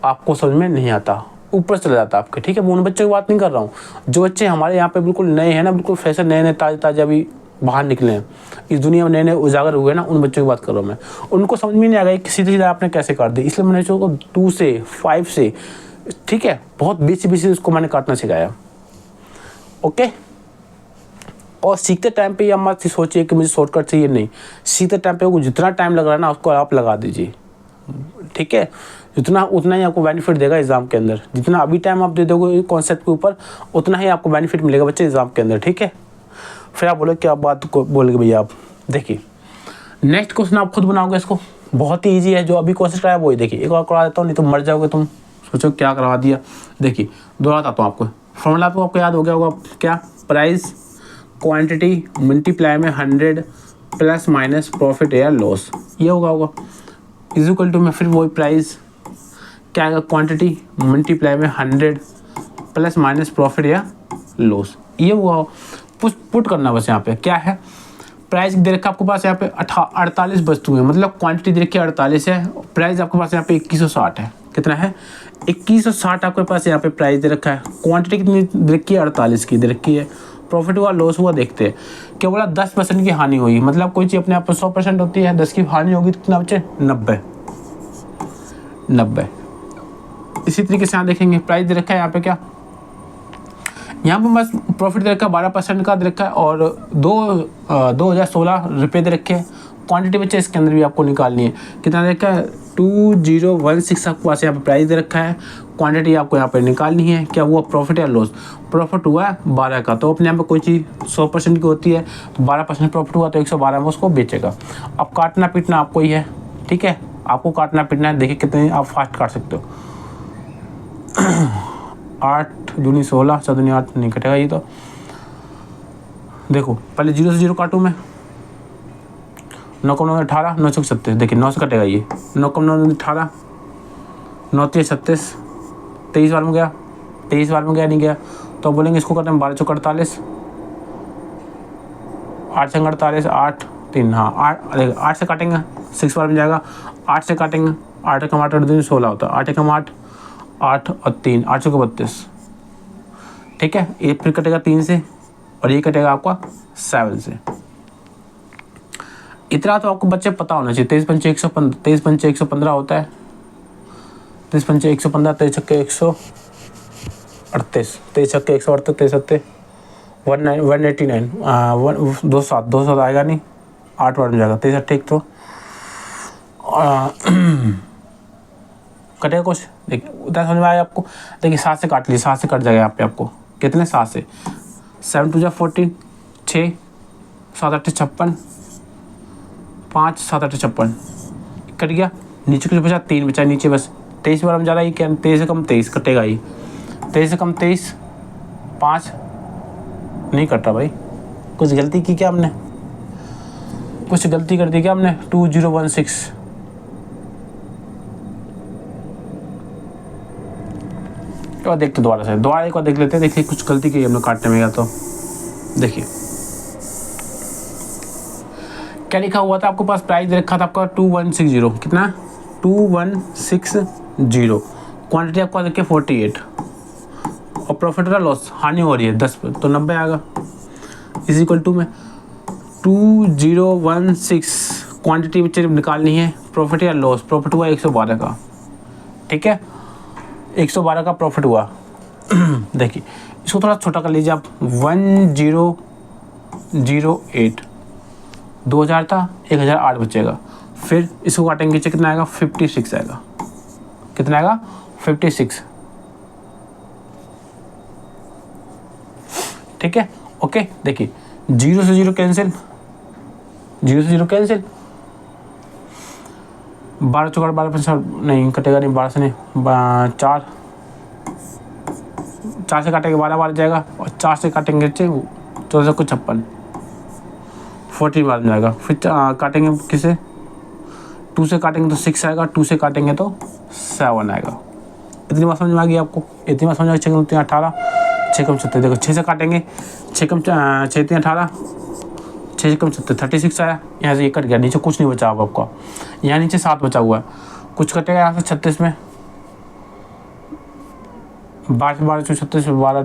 आपको समझ में नहीं आता, ऊपर चला जाता आपके। ठीक है, मैं उन बच्चों की बात नहीं कर रहा हूँ, जो बच्चे हमारे यहाँ पे बिल्कुल नए हैं ना, बिल्कुल फ्रेशर, नए ताजे अभी बाहर निकले हैं, इस दुनिया में नए उजागर हुए ना, उन बच्चों की बात कर रहा हूँ मैं। उनको समझ में नहीं आ गया कि सीधे सीधा आपने कैसे काट दी, इसलिए मैंने उसको 2 से 5 से, ठीक है, बहुत बीच उसको मैंने काटना सिखाया। ओके, और सीखते टाइम पे ये मत सोचिए कि मुझे शॉर्टकट चाहिए, नहीं, सीखते टाइम पे जितना टाइम लग रहा है ना, उसको आप लगा दीजिए। ठीक है, जितना उतना ही आपको बेनिफिट देगा एग्जाम के अंदर। जितना अभी टाइम आप दे दोगे कॉन्सेप्ट के ऊपर, उतना ही आपको बेनिफिट मिलेगा बच्चे एग्जाम के अंदर। ठीक है, फिर आप बोलो क्या बात को बोलोगे भैया आप। देखिए नेक्स्ट क्वेश्चन आप खुद बनाओगे इसको, बहुत ही ईजी है। जो अभी क्वेश्चन कराया वही देखिए, एक और करा देता हूँ, नहीं तो मर जाओगे तुम। सोचो क्या करवा दिया। देखिए दोहराता हूँ आपको, फॉर्मूला तो आपको याद हो गया होगा क्या, प्राइस क्वांटिटी मल्टीप्लाई में 100 प्लस माइनस प्रॉफिट या लॉस, ये होगा इज इक्वल टू में फिर वही प्राइस क्या आएगा, क्वांटिटी मल्टीप्लाई में 100 प्लस माइनस प्रॉफिट या लॉस, ये हुआ। पुट करना बस। यहाँ पे क्या है, प्राइस दे रखा है आपके पास यहाँ पे 48 वस्तु है, मतलब क्वांटिटी दे रखी है 48 है, प्राइस आपके पास यहाँ पे 2160 है। कितना है, 2160 आपके पास यहाँ पे प्राइस दे रखा है। क्वांटिटी कितनी दे रखी है, 48 की दे रखी है। प्रॉफिट हुआ लॉस हुआ, देखते हैं क्या बोला, 10% की हानि हुई। मतलब कोई चीज़ अपने आप में 100% होती है, 10 की हानि होगी तो कितना बचे, 90। इसी तरीके से यहाँ देखेंगे, प्राइस दे रखा है यहाँ पे क्या, यहाँ पे बस प्रॉफिट दे रखा है 12% का दे रखा है, और 2016 रुपये दे रखे हैं। क्वांटिटी बच्चे इसके अंदर भी आपको निकालनी है, कितना दे रखा है, 2016 आपके पास यहाँ पे प्राइस दे रखा है। क्वांटिटी आपको यहाँ पे निकालनी है, क्या हुआ, प्रॉफिट या लॉस। प्रॉफिट हुआ है 12 का, तो अपने यहाँ पे कोई चीज़ 100% की होती है, तो 12% प्रॉफिट हुआ तो 112 में उसको बेचेगा। अब काटना पीटना आपको ही है। ठीक है, आपको काटना पीटना है, देखिए कितने आप फास्ट काट सकते हो। 8 दूनी 16, 7 दूनी 8 नहीं कटेगा ये तो। देखो पहले 0 से 0 काटूँ मैं, 9 कम 9 18, 9 चौक 37, देखिए 9 से कटेगा ये, 9 कम 9 18, 9 3 36, 23 बार में गया, 23 बार में गया नहीं गया, तो बोलेंगे इसको करते हैं 12 चौक 48, 8 से 48, 8 3, हाँ 8 से काटेंगे 6 बार में जाएगा, 8 से काटेंगे, 8 कम 8 दूनी 16 होता है, 8 कम 8 8 और 3, 8 चौक 32। ठीक है, ये फिर कटेगा 3 से, और ये कटेगा आपका 7 से। इतना तो आपको बच्चे पता होना चाहिए। 23 पंचे 115, 23 पंचे 115 होता है, 23 पंचे 115, 23 छक्के 138, 23 छक्के 138, 23 सत्ते 189, 207 आएगा नहीं, 8 बार में जाएगा, 23 अट्ठे एक, तो कटेगा कुछ। देखिए उतना समझ में आया आपको। देखिए 7 से काट लीजिए, 7 से कट जाएगा यहाँ पे आपको कितने, 7 से 7 2 14, 6 7 8 56, 5 7 8 56 कट गया। नीचे कुछ बचा, 3 बचा नीचे बस। 23 बार में जा रहा है, क्या 23 से कम 23 कटेगा ही, 23 से कम 23, 5 नहीं कट रहा भाई। कुछ गलती की क्या हमने, कुछ गलती कर दी क्या हमने। 2016 और देखते दोबारा से, दोबारा एक बार देख लेते हैं। देखिए कुछ गलती की हमने काटने में गया, तो देखिए क्या लिखा हुआ था आपके पास, प्राइस दे रखा था आपका 2160, कितना 2160, क्वांटिटी आपका देखिए 48, और प्रॉफिट और लॉस हानि हो रही है 10 पे, तो 90 आएगा। इज इक्वल टू में 2016 क्वांटिटी बच्चे निकालनी है, प्रॉफिट या लॉस। प्रॉफिट हुआ 112 का, ठीक है 112 का प्रॉफिट हुआ। देखिए इसको थोड़ा छोटा कर लीजिए आप, 1008, 2000 था, 1008 बचेगा। फिर इसको काटेंगे, कितना आएगा, 56 आएगा। कितना आएगा, 56। ठीक है, ओके। देखिए 0 से 0 कैंसिल, 0 से 0 कैंसिल, 12 चौका 12 50 नहीं कटेगा, नहीं 12 से नहीं, 4 से काटेंगे 12 बार जाएगा, और 4 से काटेंगे 14 को 56, 40 बार में जाएगा। फिर काटेंगे किसे, 2 से काटेंगे तो 6 आएगा, 2 से काटेंगे तो 7 आएगा। इतनी बात समझ में आ गई आपको, इतनी बात समझ में आ गई। 6 कम 18, 6 कम 70, देखो 6 से काटेंगे, 6 कम 6 18, 6 कम 70, 36 आया। यहाँ से ये कट गया, नीचे कुछ नहीं बचा अब आपका, यहाँ नीचे 7 बचा हुआ है, कुछ कटेगा यहाँ से 36 में, 12 से 12 36, 12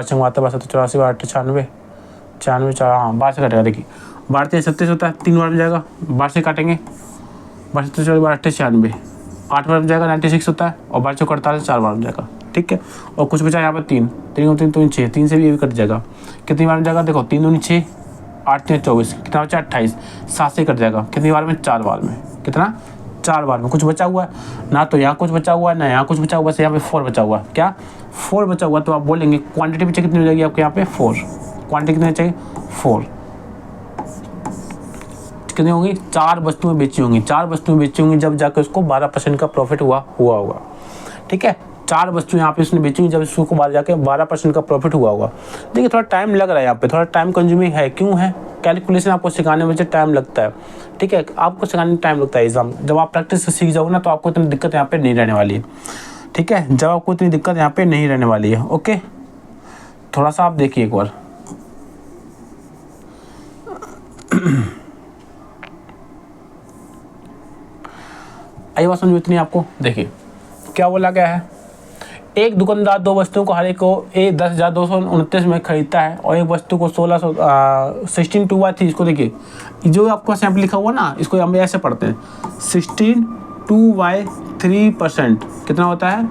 चंगवाता 12 84, 12 96, 94 4, हाँ 12 से कटेगा। देखिए 12 से 37 होता है, 3 बार में जाएगा, 12 से काटेंगे, 12 से 12 96, 8 बार में जाएगा, 96 होता है, और 12 से 48 4 बार में जाएगा। ठीक है, और कुछ बचा यहाँ पर 3 3 6, 3 से भी ये भी कट जाएगा। कितनी बार में जाएगा, देखो 3 दूनी 6, 8 3 24, कितना बचा 28, 7 से कट जाएगा। कितनी बार में, 4 बार में। कितना 4 बार में कुछ बचा हुआ है ना, तो यहाँ कुछ बचा हुआ है ना यहाँ कुछ बचा हुआ है, यहाँ पे 4 बचा हुआ है। क्या 4 बचा हुआ, तो आप बोलेंगे क्वांटिटी बचे कितनी हो जाएगी आपको यहाँ पे 4, क्वांटिटी कितनी चाहिए 4, कितनी होंगी 4 वस्तुएं बेची होंगी, 4 वस्तुएं बेची होंगी जब जाकर उसको 12% का प्रॉफिट हुआ होगा। ठीक है, 4 वस्तु यहाँ पे उसने बेची हुई जब उसको बाहर जाके 12% का प्रॉफिट हुआ होगा। देखिए थोड़ा टाइम लग रहा है यहाँ पे, थोड़ा टाइम कंज्यूमिंग है, क्यों है, कैलकुलेशन आपको सिखाने में टाइम लगता है। ठीक है, आपको सिखाने में टाइम लगता है एग्जाम, जब आप प्रैक्टिस से सीख जाओगे ना तो आपको इतनी दिक्कत यहाँ पे नहीं रहने वाली है। ठीक है, जब आपको इतनी दिक्कत यहाँ पे नहीं रहने वाली है। ओके, थोड़ा सा आप देखिए एक बार। आई बात समझ में इतनी आपको। देखिए क्या बोला गया है, एक दुकानदार 2 वस्तुओं को हर एक को 10,229 में खरीदता है और एक वस्तु को 16 इसको देखिए, जो आपको सैंपल लिखा हुआ ना, इसको हम ऐसे पढ़ते हैं 16/3% कितना होता है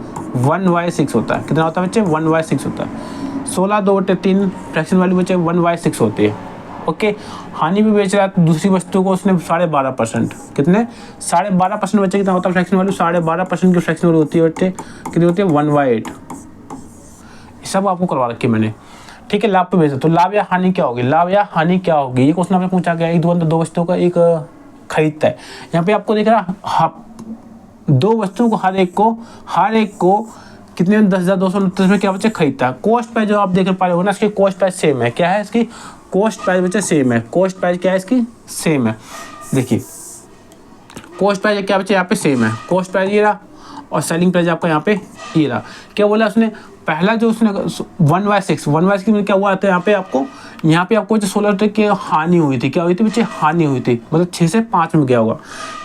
1/6 होता है। कितना होता है बच्चे 1/6 होता है। 16/2/3 फ्रैक्शन वैल्यू बच्चे 1/6 होती है। ओके, हानि भी बेच रहा है तो दूसरी वस्तु को उसने 12.5%, कितने 12.5% बच्चे कितना होता है फ्रैक्शन वैल्यू, 12.5% की फ्रैक्शन वैल्यू होती है बच्चे, कितनी होती है 1/8। सब आपको करवा रखी है मैंने। ठीक है, लाभ पे बेचा, तो लाभ या हानि क्या होगी, लाभ या हानि क्या होगी, ये क्वेश्चन आपने पूछा गया। एक दुकानदार 2 वस्तुओं का एक खरीदता है, यहाँ पे आपको दिख रहा 2 वस्तुओं को हर एक को कितने 10,229 में क्या बच्चे खरीदता है। कॉस्ट प्राइस जो आप देख पा रहे हो ना, इसकी कॉस्ट प्राइस सेम है। क्या है इसकी कॉस्ट प्राइस बच्चे सेम है, कॉस्ट प्राइस क्या है इसकी सेम है। देखिए कॉस्ट प्राइस क्या बच्चे यहाँ पे सेम है, कॉस्ट प्राइस ये रहा और सेलिंग प्राइस आपका यहाँ पे ये रहा। क्या बोला उसने, पहला जो उसने 1/6 की क्या हुआ था यहाँ पे आपको 16 रुपये की हानि हुई थी। क्या हुई थी बच्चे, हानि हुई थी, मतलब 6 से 5 में गया होगा,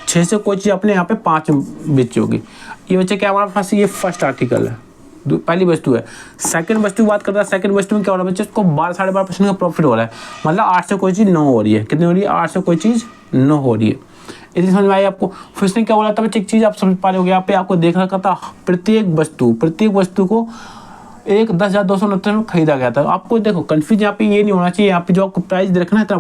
6 से कोई चीज़ अपने यहाँ पे 5 में बेची होगी। ये बच्चे क्या हमारे पास ये फर्स्ट आर्टिकल है, पहली वस्तु है। सेकंड वस्तु की बात करता है, सेकंड वस्तु में क्या हो रहा है बच्चे, उसको 12.5% का प्रॉफिट हो रहा है, मतलब 8 से कोई चीज़ 9 हो रही है। कितनी हो रही है 8 से कोई चीज़ 9 हो रही है। इतनी समझ में आई आपको। फिर उसने क्या बोला था बच्चे, एक चीज़ आप समझ पा रहे हो, यहाँ पे आपको देख रखा था प्रत्येक वस्तु को एक 10,229 में खरीदा गया था। आपको देखो कंफ्यूज यहाँ पे ये नहीं होना चाहिए, यहाँ पे जो आपको प्राइस देखना है इतना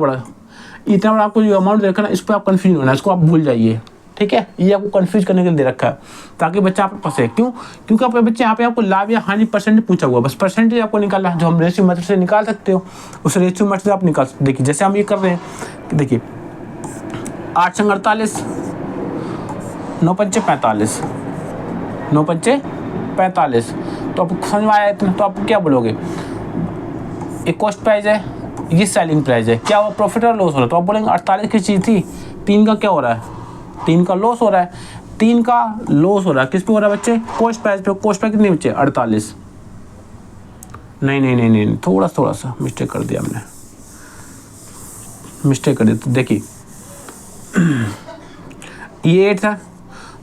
बड़ा आपको जो अमाउंट देखना है, इस पर आप कंफ्यूज नहीं होना, इसको आप भूल जाइए। ठीक है, ये आपको कंफ्यूज करने के लिए दे रखा है ताकि बच्चा आप फंसे। क्यों, क्योंकि आपके बच्चे यहाँ पे आपको लाभ या हानि परसेंट पूछा हुआ, बस परसेंटेज आपको निकालना है, जो हम रेशियो मेथड से निकाल सकते हो, उस रेशियो मेथड से आप निकाल सकते। देखिए जैसे हम ये कर रहे हैं, देखिए 8 संग 48, 9 पंचे 45, 9 पंचे 45, तो आपको समझ में आया इतना। तो आप क्या बोलोगे, एक कॉस्ट प्राइस है, ये सेलिंग प्राइस है, क्या वो प्रॉफिट और लॉस हो रहा है, तो आप बोलेंगे 48 की चीज़ थी, 3 का क्या हो रहा है, 3 का लॉस हो रहा है। 3 का लॉस हो रहा है, किस पे हो रहा है बच्चे, कॉस्ट प्राइस पे। कॉस्ट प्राइस कितनी बच्चे 48, नहीं, थोड़ा सा मिस्टेक कर दिया हमने, तो देखिए ये 8 था,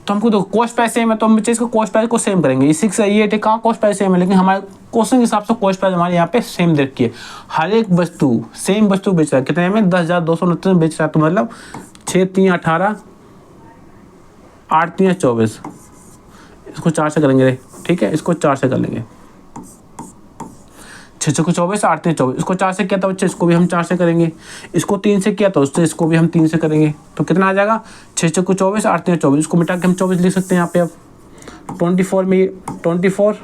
तो हमको तो कॉस्ट प्राइस सेम है, तो हम बच्चे इसको कॉस्ट प्राइस को सेम करेंगे। ये 6 है, ये 8 है, कहाँ कॉस्ट प्राइस सेम है, लेकिन हमारे क्वेश्चन के हिसाब से कॉस्ट प्राइस हमारे यहाँ पे सेम दे रखी है। हर एक वस्तु सेम वस्तु बेच रहा है, कितने में 10,229 बेच रहा है, तो मतलब 6 3 18, 8 3 24, इसको 4 से करेंगे। ठीक है, इसको 4 से कर लेंगे, 6 को 24, 8 3 24, इसको 4 से किया था बच्चे, इसको भी हम 4 से करेंगे। इसको 3 से किया तो उससे इसको भी हम 3 से करेंगे, तो कितना आ जाएगा 6 को 24, 8 3 24, इसको मिटा के हम 24 लिख सकते हैं यहाँ पे। अब 24 में 24,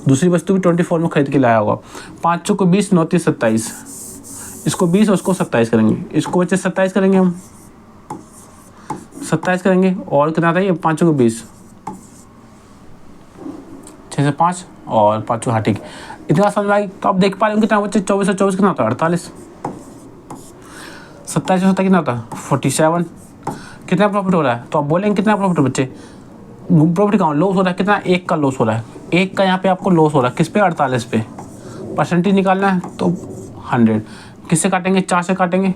दूसरी वस्तु भी 24 में खरीद के लाया होगा। 5 को 20, 9 3 27, इसको 20 और उसको 27 करेंगे, इसको बच्चे 27 करेंगे, हम 27 करेंगे। और कितना था ये 5 को 20, 6 से 5 और 5 हाँ ठीक, इतना समझ में आई। तो आप देख पा रहे हो कितना बच्चे 24 और 24 कितना होता है 48, 27 होता कितना होता है 47। कितना प्रॉफिट हो रहा है, तो आप बोलेंगे कितना प्रॉफिट बच्चे, प्रॉफिट कहाँ लॉस हो रहा है, कितना 1 का लॉस हो रहा है, 1 का यहाँ पे आपको लॉस हो रहा है, किस पे 48 पे। परसेंटेज निकालना है तो 100, किससे काटेंगे 4 से काटेंगे,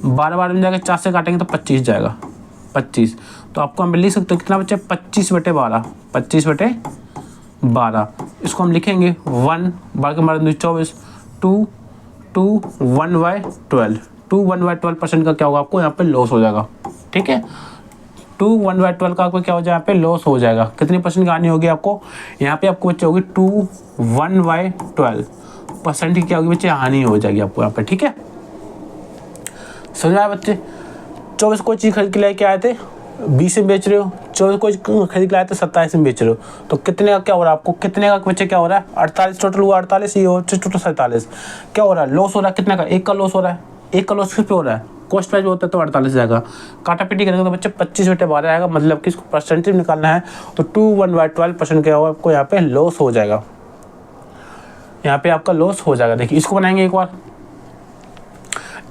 12 बार में जाएगा, 4 से काटेंगे तो 25 जाएगा, 25। तो आपको हम लिख सकते हो कितना बच्चे 25/12, 25/12। इसको हम लिखेंगे 1 बार के मारे 24, 2 1/12, 1/12% का क्या होगा आपको यहाँ पे लॉस हो जाएगा। ठीक है, 1/12 का आपको क्या हो जाएगा यहाँ पे लॉस हो जाएगा। कितनी परसेंट का हानि होगी आपको यहाँ पे, आपको बच्चे होगी 1/12% की क्या होगी बच्चे हानि हो जाएगी आपको यहाँ पे। ठीक है, समझ आया बच्चे। 24 कोई चीज़ खरीद के लेके आए थे 20 में बेच रहे हो, 24 कोई खरीद के लाए थे 27 में बेच रहे हो, तो कितने का क्या हो रहा है आपको, कितने का बच्चे क्या हो रहा है, 48 टोटल हुआ, 48 ये हो टोटल 47, क्या हो रहा है, लॉस हो रहा है, कितने का, एक का लॉस हो रहा है, एक का लॉस किस पे हो रहा है, कॉस्ट प्राइस होता है तो 48 जाएगा, काटा पीटी करेंगे तो बच्चे 25/12 आएगा, मतलब कि इसको परसेंटेज निकालना है तो 21/12% क्या होगा आपको यहाँ पे लॉस हो जाएगा, यहाँ पे आपका लॉस हो जाएगा। देखिए इसको बनाएंगे एक बार,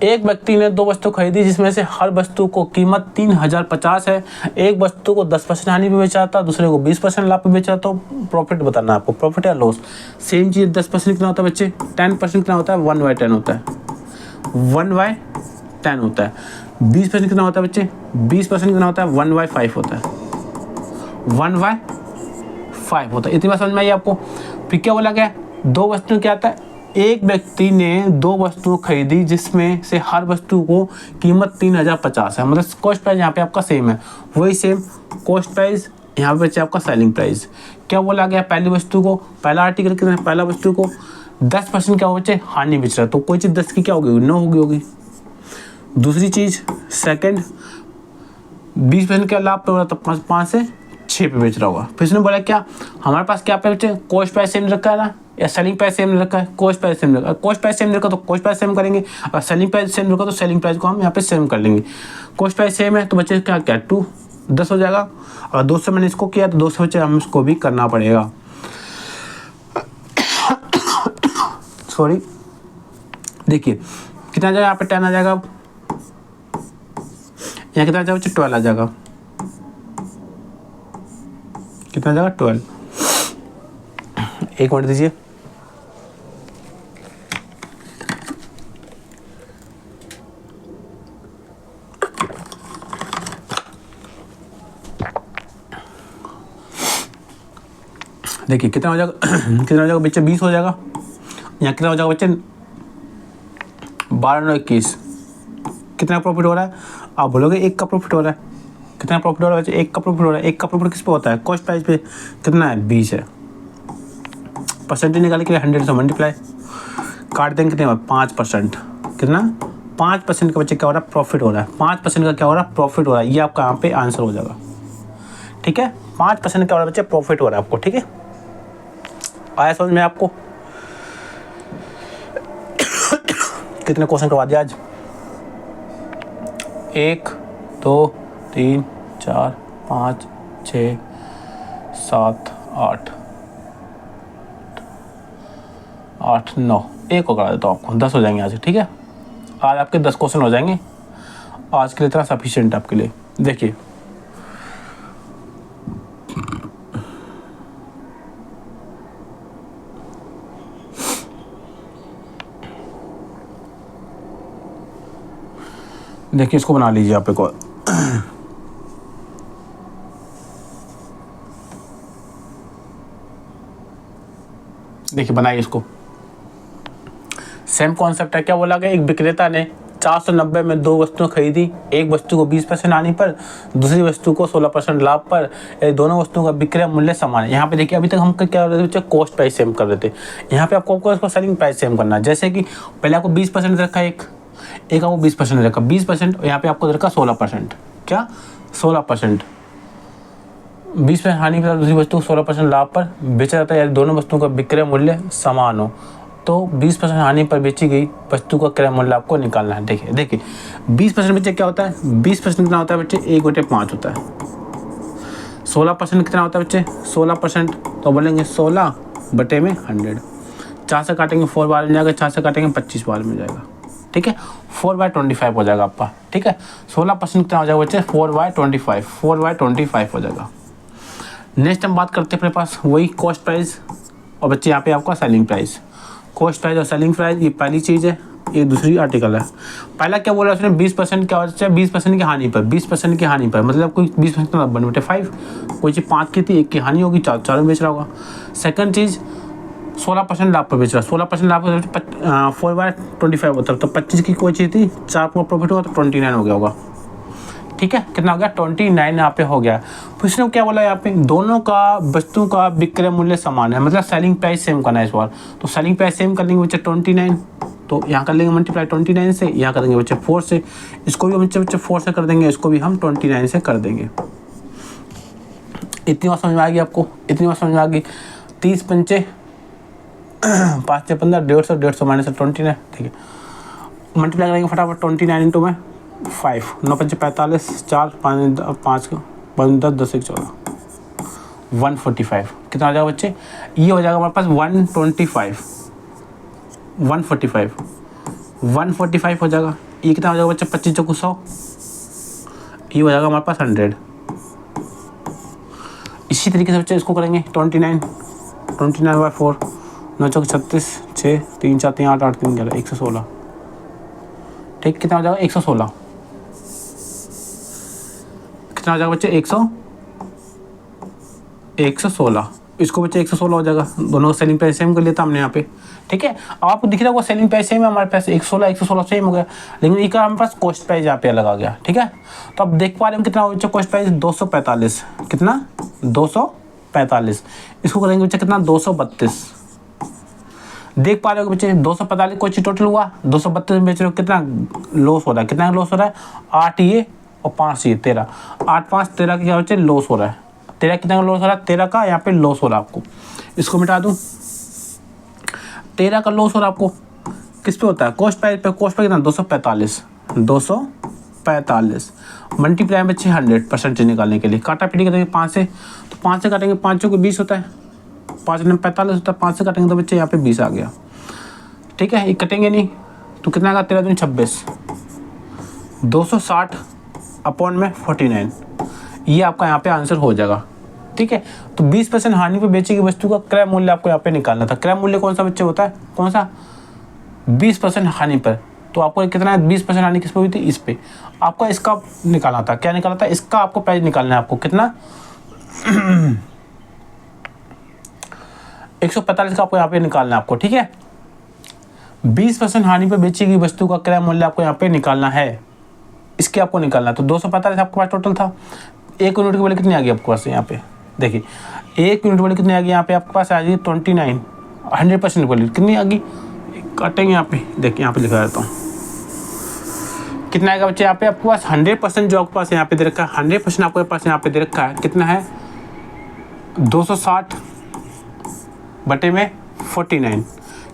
एक व्यक्ति ने 2 वस्तु खरीदी जिसमें से हर वस्तु को कीमत 3050 है, एक वस्तु को 10% हानि पे बेचा था, दूसरे को 20% लाभ पे बेचा, तो प्रॉफिट बताना है आपको, प्रॉफिट या लॉस। सेम चीज़ 10% कितना होता है बच्चे, 10% कितना होता है, 1/10 होता है, 1/10 होता है। 20% कितना होता है बच्चे, 20% कितना होता है, 1/5 होता है, 1/5 होता है। इतनी बात समझ में आई आपको। फिर क्या बोला गया, 2 वस्तु क्या आता है, एक व्यक्ति ने 2 वस्तु खरीदी जिसमें से हर वस्तु को कीमत 3050 है, मतलब कॉस्ट प्राइस यहाँ पे आपका सेम है, वही सेम कॉस्ट प्राइस यहाँ पे बच्चे आपका सेलिंग प्राइस। क्या बोला गया, पहली वस्तु को, पहला आर्टिकल कितना, पहला वस्तु को 10% क्या हो बच्चे हानि बेच रहा है, तो कोई चीज़ 10 की क्या होगी, 9 होगी। दूसरी चीज़ सेकंड 20% क्या लाभ पे हो रहा था, 5 से 6 पे बेच रहा होगा। फिर उसने बोला क्या, हमारे पास क्या पे बच्चे कॉस्ट प्राइस सेम रखा है ना, या सेलिंग प्राइस सेम रखा है, कॉस्ट प्राइस सेम रखा है, कॉस्ट प्राइस सेम रखा तो कॉस्ट प्राइस सेम करेंगे, और सेलिंग प्राइस सेम रखा तो सेलिंग प्राइस को हम यहाँ पे सेम कर लेंगे। कॉस्ट प्राइस सेम है तो बच्चे क्या क्या 2 10 हो जाएगा, और 2 से मैंने इसको किया तो 2 से बच्चे हम इसको भी करना पड़ेगा, सॉरी। देखिए कितना आ जाएगा यहाँ पे 10 आ जाएगा, यहाँ कितना आ जाएगा बच्चे 12 आ जाएगा, कितना आ जाएगा 12। एक मिनट दीजिए, देखिए कितना हो जाएगा कितना हो जाएगा बच्चे 20 हो जाएगा, यहाँ कितना हो जाएगा बच्चे 12 9 21, कितना प्रॉफिट हो रहा है, आप बोलोगे 1 का प्रॉफिट हो रहा है, कितना प्रॉफिट हो रहा है बच्चे, 1 का प्रॉफिट हो रहा है। 1 का प्रॉफिट किस पे होता है, कॉस्ट प्राइस पे, कितना है 20 है, परसेंटेज निकालने के लिए 100 से मल्टीप्लाई काट देंगे, कितने 5%, कितना 5% का बच्चे क्या हो रहा है, प्रॉफिट हो रहा है, 5% का क्या हो रहा है, प्रॉफिट हो रहा है, ये आपका यहाँ पे आंसर हो जाएगा, ठीक है। 5% क्या हो रहा है बच्चे, प्रॉफिट हो रहा है आपको, ठीक है। आया समझ में आपको। कितने क्वेश्चन करवा दिया आज, 1 2 3 4 5 6 7 8 8 9, एक को करा देता हूँ आपको, 10 हो जाएंगे आज, ठीक है। आज आपके 10 क्वेश्चन हो जाएंगे, आज के लिए इतना सफिशिएंट आपके लिए। देखिए देखिए इसको बना लीजिए आप एक और। देखिए बनाइए इसको, सेम कॉन्सेप्ट है। क्या बोला गया, एक विक्रेता ने 490 में 2 वस्तुएं खरीदी, एक वस्तु को 20% हानि पर, दूसरी वस्तु को 16% लाभ पर, ये दोनों वस्तुओं का विक्रय मूल्य समान है। यहाँ पे देखिए अभी तक हम क्या कर रहे थे, कॉस्ट प्राइस सेम कर रहे थे, यहाँ पे आपको इसको सेलिंग प्राइस सेम करना है। जैसे कि पहले आपको 20% रखा है, एक आपको 20% रखा, 20%, और यहाँ पे आपको रखा 16%, क्या 16%, 20% हानि पर, दूसरी वस्तु 16% लाभ पर बेचा जाता है, या दोनों वस्तुओं का विक्रय मूल्य समान हो, तो 20% हानि पर बेची गई वस्तु का क्रय मूल्य आपको निकालना है। देखिए 20% बच्चे क्या होता है, 20% कितना होता है बच्चे, 1/5 होता है। 16% कितना होता है बच्चे, 16%, तो बोलेंगे 16/100। 4 से काटेंगे 4 बार मिल जाएगा, 4 से काटेंगे 25 बार मिल जाएगा, ठीक है। 4/25 हो जाएगा आपका, ठीक है। 16% कितना हो जाएगा बच्चे, 4/25, 4/25 हो जाएगा। नेक्स्ट हम बात करते हैं अपने पास वही कॉस्ट प्राइस, और बच्चे यहाँ पे आपका सेलिंग प्राइस। कॉस्ट प्राइस और सेलिंग प्राइस ये पहली चीज़ है, ये दूसरी आर्टिकल है। पहला क्या बोला उसने, 20% क्या होता है, 20% की हानि पर, 20% की हानि पर, मतलब कोई 20% 1/5, कोई चीज़ 5 की थी, 1 की हानि होगी, 4 में बेच रहा होगा। सेकंड चीज़ 16% लाभ पर बेच रहा है, 16% लाभ पर 4/25 होता है, तो 25 की कोई चीज़ थी, 4 का प्रॉफिट हुआ तो 29 हो गया होगा, ठीक है। कितना हो गया, 29 यहाँ पे हो गया। फिर उसने क्या बोला, यहाँ पे दोनों का वस्तु का विक्रय मूल्य समान है, मतलब सेलिंग प्राइस सेम करना है इस बार, तो सेलिंग प्राइस सेम कर लेंगे बच्चे 29, तो यहाँ कर लेंगे मल्टीप्लाई 29 से, यहाँ कर देंगे बच्चे 4 से, इसको भी हम बच्चे 4 से कर देंगे, इसको भी हम 29 से कर देंगे। इतनी बात समझ में आ गई आपको? इतनी बात समझ में आ गई? 30 पंचे 5 से 15, 150, 150 माइनस 29, ठीक है। मल्टीप्लाई करेंगे फटाफट 29 इंटू में 5, 9 पंचे 45, 4 5 5 10 10 1 14, 145। कितना हो जाएगा बच्चे? ये हो जाएगा हमारे पास 145 हो जाएगा। ये कितना हो जाएगा बच्चे? 25 चौको 100, ये हो जाएगा हमारे पास 100। इसी तरीके से बच्चे इसको करेंगे 29 बाई 4, 9 चौक 36, 6 3 4 3 8 8 3 11, 116, ठीक। कितना हो जाएगा? 116। कितना हो जाएगा बच्चे? 116। इसको बच्चे 116 हो जाएगा। दोनों का सेलिंग प्राइस सेम कर लिया था हमने यहाँ पे, ठीक है। अब आपको दिख रहा है वो सेलिंग प्राइस सेम है, हमारे पास 116 सेम हो गया, लेकिन ये का हमारे पास कॉस्ट प्राइस यहाँ पे अलग आ गया, ठीक है। तो अब देख पा रहे हैं कितना हो बच्चे कॉस्ट प्राइस? 245। कितना? 245। इसको करेंगे बच्चे कितना? 232। देख पा रहे हो बच्चे 245 कोई चीज टोटल हुआ, 232 में बेच रहे हो, कितना लॉस हो रहा है? कितना लॉस हो रहा है? 8 ये और 5 ये 13, 8 5 13 का क्या बच्चे लॉस हो रहा है? 13 कितना का लॉस हो रहा है? 13 का यहाँ पे लॉस हो रहा है आपको। इसको मिटा दूं, 13 का लॉस हो रहा है आपको। किस पे होता है? कॉस्ट प्राइस पे। कॉस्ट प्राइस कितना? 245 मल्टीप्लाई बच्चे 100% निकालने के लिए काटा पीटी करेंगे 5 से, तो 5 से काटेंगे, 5 को 20 होता है, 5 में 45 होता है, 5 से काटेंगे तो बच्चे यहाँ पे 20 आ गया, ठीक है। ये कटेंगे नहीं तो कितना आएगा? 13 दूनी 26, 260 अपॉन में 49, ये आपका यहाँ पे आंसर हो जाएगा, ठीक है। तो 20% हानि पे बेची गई वस्तु का क्रय मूल्य आपको यहाँ पे निकालना था। क्रय मूल्य कौन सा बच्चे होता है? कौन सा? 20% हानि पर। तो आपको कितना है? 20% हानि किस पे हुई थी? इस पे। आपको इसका निकालना था। क्या निकालना था? इसका आपको प्राइस निकालना है। आपको कितना? 145 का आपको यहाँ पे निकालना है आपको, ठीक है। 20% हानि पे बेची गई वस्तु का क्रय मूल्य आपको यहाँ पे निकालना है, इसके आपको निकालना है। तो 245 आपके पास टोटल था। 1 यूनिट की वैल्यू कितनी आ गई आपके पास? यहाँ पे देखिए 1 यूनिट वैल्यू कितनी आ गई? यहाँ पे आपके पास आ गई 29। 100% वैल्यू कितनी आ गई? काटेंगे यहाँ पे, देखिए यहाँ पे लिखा रहता हूँ कितना आएगा बच्चे? यहाँ पे आपके पास 100% जो आपके पास यहाँ पे दे रखा है, 100% आपके पास यहाँ पे दे रखा है, कितना है? 260 बटे में 49।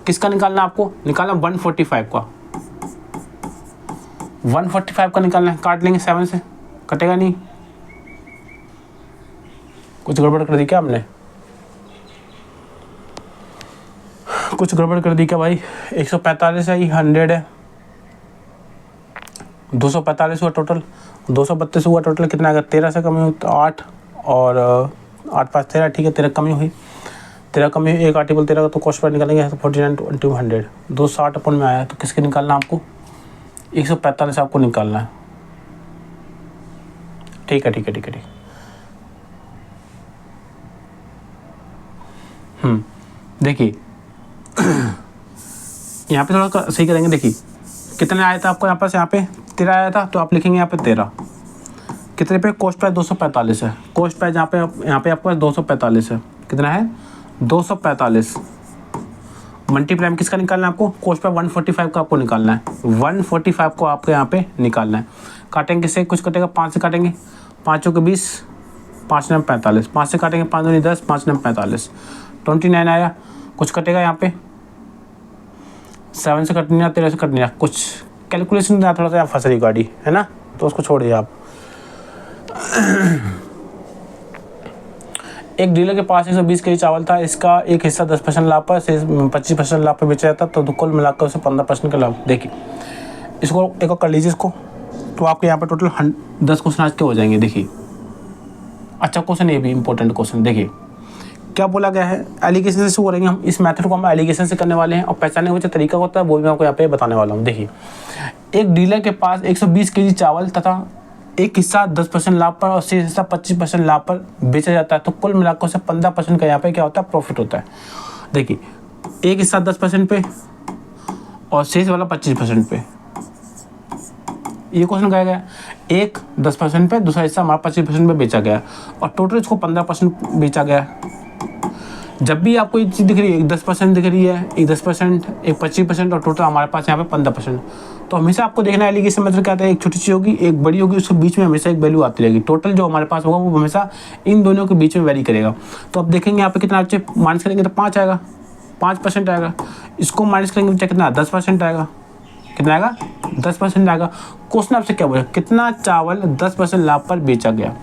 किसका निकालना आपको? निकालना 145 का, 145 का निकालना है। काट लेंगे 7 से, कटेगा नहीं। कुछ गड़बड़ कर दी क्या हमने? कुछ गड़बड़ कर दी क्या भाई? 145 है, 100 है, 245 हुआ टोटल, 232 हुआ टोटल। कितना आएगा? 13 से कमी हुई तो 8 और 8 5 13, ठीक है। 13 कमी हुई, 13 कमी हुई, एक आर्टिकल 13 का तो कॉस्ट प्राइस निकालेंगे तो 49 × 100, 260 अपन में आया। तो किसके निकालना आपको? 145 आपको निकालना है, ठीक है, ठीक है, ठीक है, ठीक। देखिए यहाँ पे थोड़ा सही करेंगे। देखिए कितने आया था आपको यहाँ पास? यहाँ पे 13 आया था, तो आप लिखेंगे यहाँ पे 13। कितने पे? कॉस्ट प्राइस 245 है। कॉस्ट प्राइस यहाँ पे आपके पास 245 है। कितना है? 245। मल्टीप्लाई में किसका निकालना है आपको? कॉस्ट प्राइस 145 का आपको निकालना है। 145 को आपको यहाँ पे निकालना है। काटेंगे किससे? कुछ कटेगा 5 से काटेंगे, 5 के 20, 5 9 45, 5 से काटेंगे 5 दूनी 10, 5 9 45, 29 आया। कुछ कटेगा यहाँ पे 7 से कटनी है, 13 से कटनी है। कुछ कैलकुलेशन थोड़ा सा फंस रही गाड़ी है ना, तो उसको छोड़िए आप। एक डीलर के पास 120 केजी चावल था। इसका एक हिस्सा 10% लाभ पर, 25% लाभ पर बेचा जाता, तो कुल मिलाकर उसे 15% का लाभ। देखिए इसको एक और कर लीजिए इसको, तो आपके यहाँ पर टोटल 10 क्वेश्चन आज के हो जाएंगे। देखिए अच्छा क्वेश्चन, ये भी इंपॉर्टेंट क्वेश्चन। देखिए क्या बोला गया है? एलिगेशन से शुरू करेंगे हम। इस मेथड को हम एलिगेशन से करने वाले हैं, और पहचानने का जो तरीका होता है वो भी मैं आपको यहाँ पे बताने वाला हूँ। देखिए एक डीलर के पास 120 केजी चावल तथा एक हिस्सा 10% लाभ पर और शेष हिस्सा 25% लाभ पर बेचा जाता है, तो कुल मिलाकर उसे 15% का यहाँ पे क्या होता है? प्रॉफिट होता है। देखिए एक हिस्सा 10% पे और शेष वाला 25% पे। ये क्वेश्चन कहा गया एक 10% पे, दूसरा हिस्सा हमारा 25% पे बेचा गया, और टोटल इसको 15% बेचा गया। जब भी आपको एक चीज़ दिख रही है, एक 10% दिख रही है, एक 10%, एक 25% और टोटल हमारे पास यहाँ पे 15%, तो हमेशा आपको देखना है एलिगेशन मेथड क्या आता है, एक छोटी चीज़ होगी एक बड़ी होगी, उसके बीच में हमेशा एक वैल्यू आती रहेगी। टोटल जो हमारे पास होगा वो हमेशा इन दोनों के बीच में वैरी करेगा। तो अब देखेंगे यहाँ पे कितना बच्चे माइनस करेंगे तो 5 आएगा, 5% आएगा। इसको माइनस करेंगे बच्चे कितना 10% आएगा, कितना आएगा 10% आएगा। क्वेश्चन आपसे क्या बोला, कितना चावल 10% लाभ पर बेचा गया,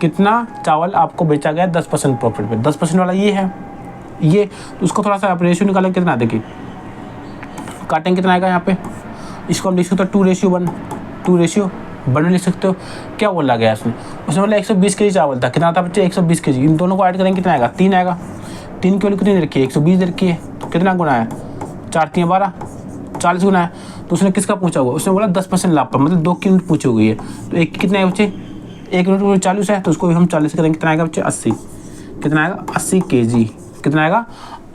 कितना चावल आपको बेचा गया 10% प्रॉफिट पे, 10% वाला ये है, ये तो उसको थोड़ा सा आप रेशियो निकालें कितना, देखिए काटेंगे कितना आएगा यहाँ पे, इसको हम लिख सकते हो 2:1, 2:1 लिख सकते हो। क्या बोला गया उसने बोला 120 kg चावल था, कितना था बच्चे 120 kg, इन दोनों को ऐड करेंगे कितना आएगा 3 आएगा। 3 की वैल्यू कितनी रखी है 120 रखी है, तो कितना गुना है 4 3 12, 40 गुना है। तो उसने किसका पूछा हुआ, उसने बोला 10% लाभ पर, मतलब 2 की यूनिट पूछी हुई है। तो एक कितने है बच्चे, 1 यूनिट 40 है, तो उसको हम 40 करेंगे कितना आएगा बच्चे 80, कितना आएगा 80 kg, कितना आएगा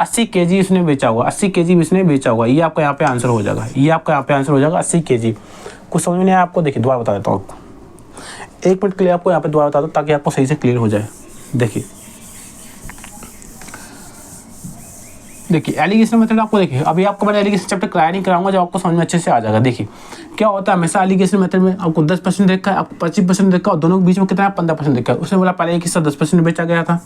80 kg इसने बेचा होगा, 80 kg इसने बेचा होगा। ये आपका यहाँ पे आंसर हो जाएगा, ये आपका यहाँ पे आंसर हो जाएगा 80 kg। कुछ समझ में नहीं आया आपको, देखिए दोबारा बता देता हूँ आपको, 1 मिनट के लिए आपको यहाँ पे दोबारा बता दो ताकि आपको सही से क्लियर हो जाए। देखिए एलिगेशन मेथड आपको, देखिए अभी आपको मैंने एलिगेशन चैप्टर कराया नहीं, कराऊंगा जब आपको समझ में अच्छे से आ जाएगा। देखिए क्या होता है हमेशा एलिगेशन मेथड में, आपको 10% देखा है, आपको 25% देखा और दोनों के बीच में कितना है 15% देखा है। उसने बोला पहले एक हिस्सा 10% में बेचा गया था,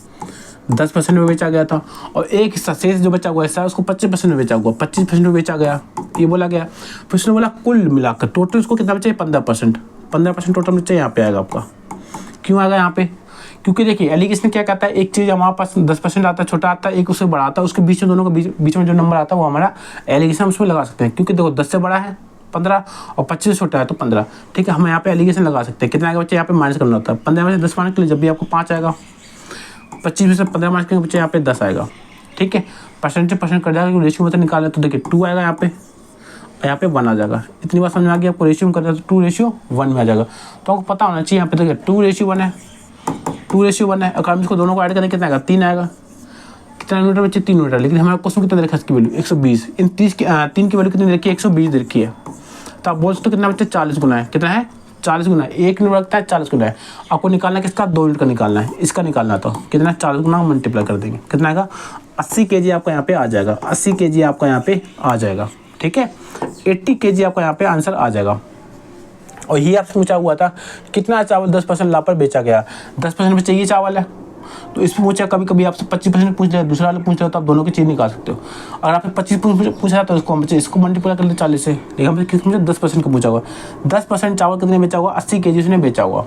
10% में बेचा गया था, और एक हिस्सा शेष जो बचा हुआ हिस्सा है उसको 25% में बेचा हुआ, 25% में बेचा गया, ये बोला गया। फिर उसने बोला कुल मिलाकर टोटल उसको कितना बचा, 15% टोटल बचा यहाँ पे आएगा आपका। क्यों आएगा यहाँ पे, क्योंकि देखिए एलिगेशन क्या कहता है, एक चीज़ हमारे पास 10% आता है छोटा आता है, एक उससे बड़ा आता है, उसके बीच में दोनों के बीच में जो नंबर आता है वो हमारा एलिगेशन हम उसमें लगा सकते हैं। क्योंकि देखो 10 से बड़ा है 15 और 25 से छोटा है तो 15, ठीक है, हम यहाँ पे एलिगेशन लगा सकते हैं। कितना आएगा बच्चे, यहाँ पे माइनस करना होता है, 15 में से 10 माइनस के लिए जब भी आपको 5 आएगा, 25 में से 15 माइनस के बच्चे यहाँ पे 10 आएगा, ठीक है। परसेंट कट जाएगा, रेशियो में निकाले तो देखिए 2 आएगा यहाँ पे, यहाँ पे 1 आ जाएगा। इतनी बात समझ में आ गई आपको, रेशियो में कर रहा है तो 2:1 में आ जाएगा। तो आपको पता होना चाहिए यहाँ पे देखिए 2:1 है, 2:1 है। अगर हम इसको दोनों को ऐड करें कितना आएगा 3 आएगा, कितना यूनिट बच्चे 3 यूनिट। लेकिन हमारे क्वेश्चन कितना देखा इसकी वैल्यू 120, इन 3 की वैल्यू कितनी देखी है 120 देखी है। तो आप बोल सकते हो कितना बच्चे 40 गुना है, कितना है 40 गुना है, 1 यूनिट लगता है 40 गुना है। आपको निकालना है किसका, 2 यूनिट का निकालना है, इसका निकालना तो कितना 40 गुना मल्टीप्लाई कर देंगे, कितना आएगा 80 kg आपका यहाँ पे आ जाएगा, 80 kg आपका यहाँ पे आ जाएगा, ठीक है। 80 kg आपका यहाँ पे आंसर आ जाएगा। और ये आपसे पूछा हुआ था कितना चावल 10% लाभ पर बेचा गया, 10% में चाहिए चावल है तो इसमें पूछा, कभी कभी आपसे 25% पूछ रहे, दूसरा वाला पूछ रहे तो आप दोनों की चीज़ निकाल सकते हो। अगर आपने 25% पूछा तो उसको हम इसको मल्टीप्लाई कर लेते 40 से, लेकिन हमसे किसमें 10% का पूछा हुआ, 10% चावल कितने बेचा हुआ 80 kg उसने बेचा हुआ,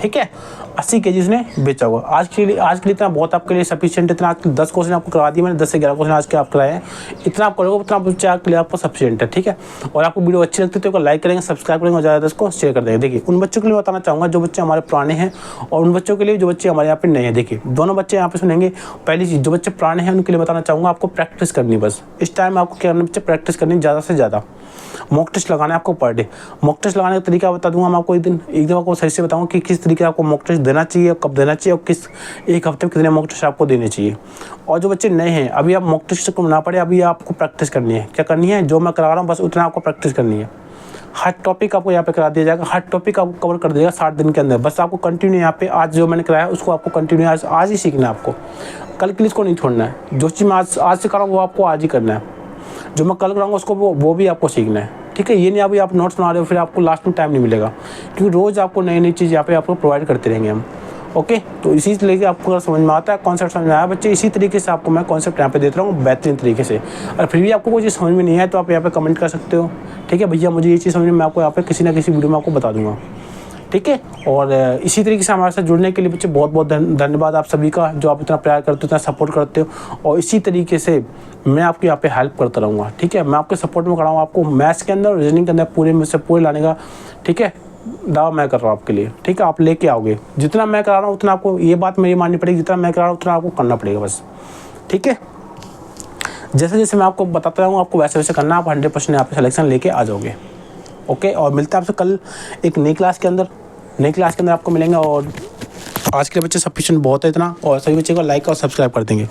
ठीक है, 80 kg उसने बेचा हुआ। आज के लिए इतना बहुत आपके लिए सफिशिएंट, इतना आज 10 क्वेश्चन आपको करवा दिए मैंने, 10 से 11 क्वेश्चन आज के आप कराए हैं, इतना आप करोगे उतना आपके लिए आपको सफिशिएंट है, ठीक है। और आपको वीडियो अच्छी लगती है तो लाइक करेंगे, सब्सक्राइब करेंगे और ज़्यादा इसको शेयर कर देंगे। देखिए उन बच्चों के लिए बताना चाहूँगा जो बच्चे हमारे पुराने हैं और उन बच्चों के लिए जो बच्चे हमारे यहाँ पे नए हैं। देखिए दोनों बच्चे यहाँ पे सुनेंगे। पहली चीज़ जो बच्चे पुराने हैं उनके लिए बताना चाहूँगा, आपको प्रैक्टिस करनी, बस इस टाइम आपको क्या करना, बच्चे प्रैक्टिस करनी ज़्यादा से ज़्यादा। मॉक टेस्ट लगाना है आपको पर डे। मॉक टेस्ट लगाने का तरीका बता दूंगा मैं आपको, एक दिन आपको सही से बताऊंगा कि किस तरीके से आपको मॉक टेस्ट देना चाहिए, कब देना चाहिए और किस एक हफ्ते में कितने मॉक टेस्ट आपको देने चाहिए। और जो बच्चे नए हैं अभी आप मॉक टेस्ट को ना पड़े, अभी आपको प्रैक्टिस करनी है। क्या करनी है, जो मैं करा रहा हूँ बस उतना आपको प्रैक्टिस करनी है। हर टॉपिक आपको यहाँ पे करा दिया जाएगा, हर टॉपिक आपको कवर कर देगा 60 दिन के अंदर। बस आपको कंटिन्यू यहाँ पे आज जो मैंने कराया उसको आपको कंटिन्यू आज ही सीखना है। आपको कल के लिए इसको नहीं छोड़ना है। जो चीज़ मैं आज से कराऊँ वो आपको आज ही करना है, जो मैं कल कराऊंगा उसको वो भी आपको सीखना है, ठीक है। ये नहीं अभी आप नोट्स बना रहे हो फिर आपको लास्ट में टाइम नहीं मिलेगा, क्योंकि रोज़ आपको नई नई चीज़ यहाँ पे आपको प्रोवाइड करते रहेंगे हम, ओके। तो इसी तरीके आपको अगर समझ में आता है, कॉन्सेप्ट समझ में आया बच्चे, इसी तरीके से आपको मैं कॉन्सेप्ट यहाँ पे देता रहा हूँ बेहतरीन तरीके से। और फिर भी आपको कोई चीज़ समझ में नहीं आए तो आप यहाँ पे कमेंट कर सकते हो, ठीक है भैया मुझे ये चीज़ समझ में, मैं आपको यहाँ पे किसी ना किसी वीडियो में आपको बता दूँगा, ठीक है। और इसी तरीके से हमारे साथ जुड़ने के लिए बच्चे बहुत बहुत धन्यवाद आप सभी का, जो आप इतना प्यार करते हो, इतना सपोर्ट करते हो। और इसी तरीके से मैं आपको यहाँ पे हेल्प करता रहूँगा, ठीक है। मैं आपके सपोर्ट में खड़ा हूँ, आपको मैथ्स के अंदर रीजनिंग के अंदर पूरे में से पूरे लाने का, ठीक है, दावा मैं कर रहा हूँ आपके लिए, ठीक है। आप लेके आओगे, जितना मैं करा रहा हूँ उतना आपको, ये बात मेरी माननी पड़ेगी, जितना मैं करा रहा हूँ उतना आपको करना पड़ेगा बस, ठीक है। जैसे जैसे मैं आपको बताता रहूँगा आपको वैसे वैसे करना, आप 100% यहाँ पे सिलेक्शन लेके आ जाओगे, ओके। और मिलते हैं आपसे कल एक नई क्लास के अंदर आपको मिलेंगे। और आज के लिए बच्चे सफिशिएंट बहुत है इतना, और सभी बच्चे को लाइक और सब्सक्राइब कर देंगे।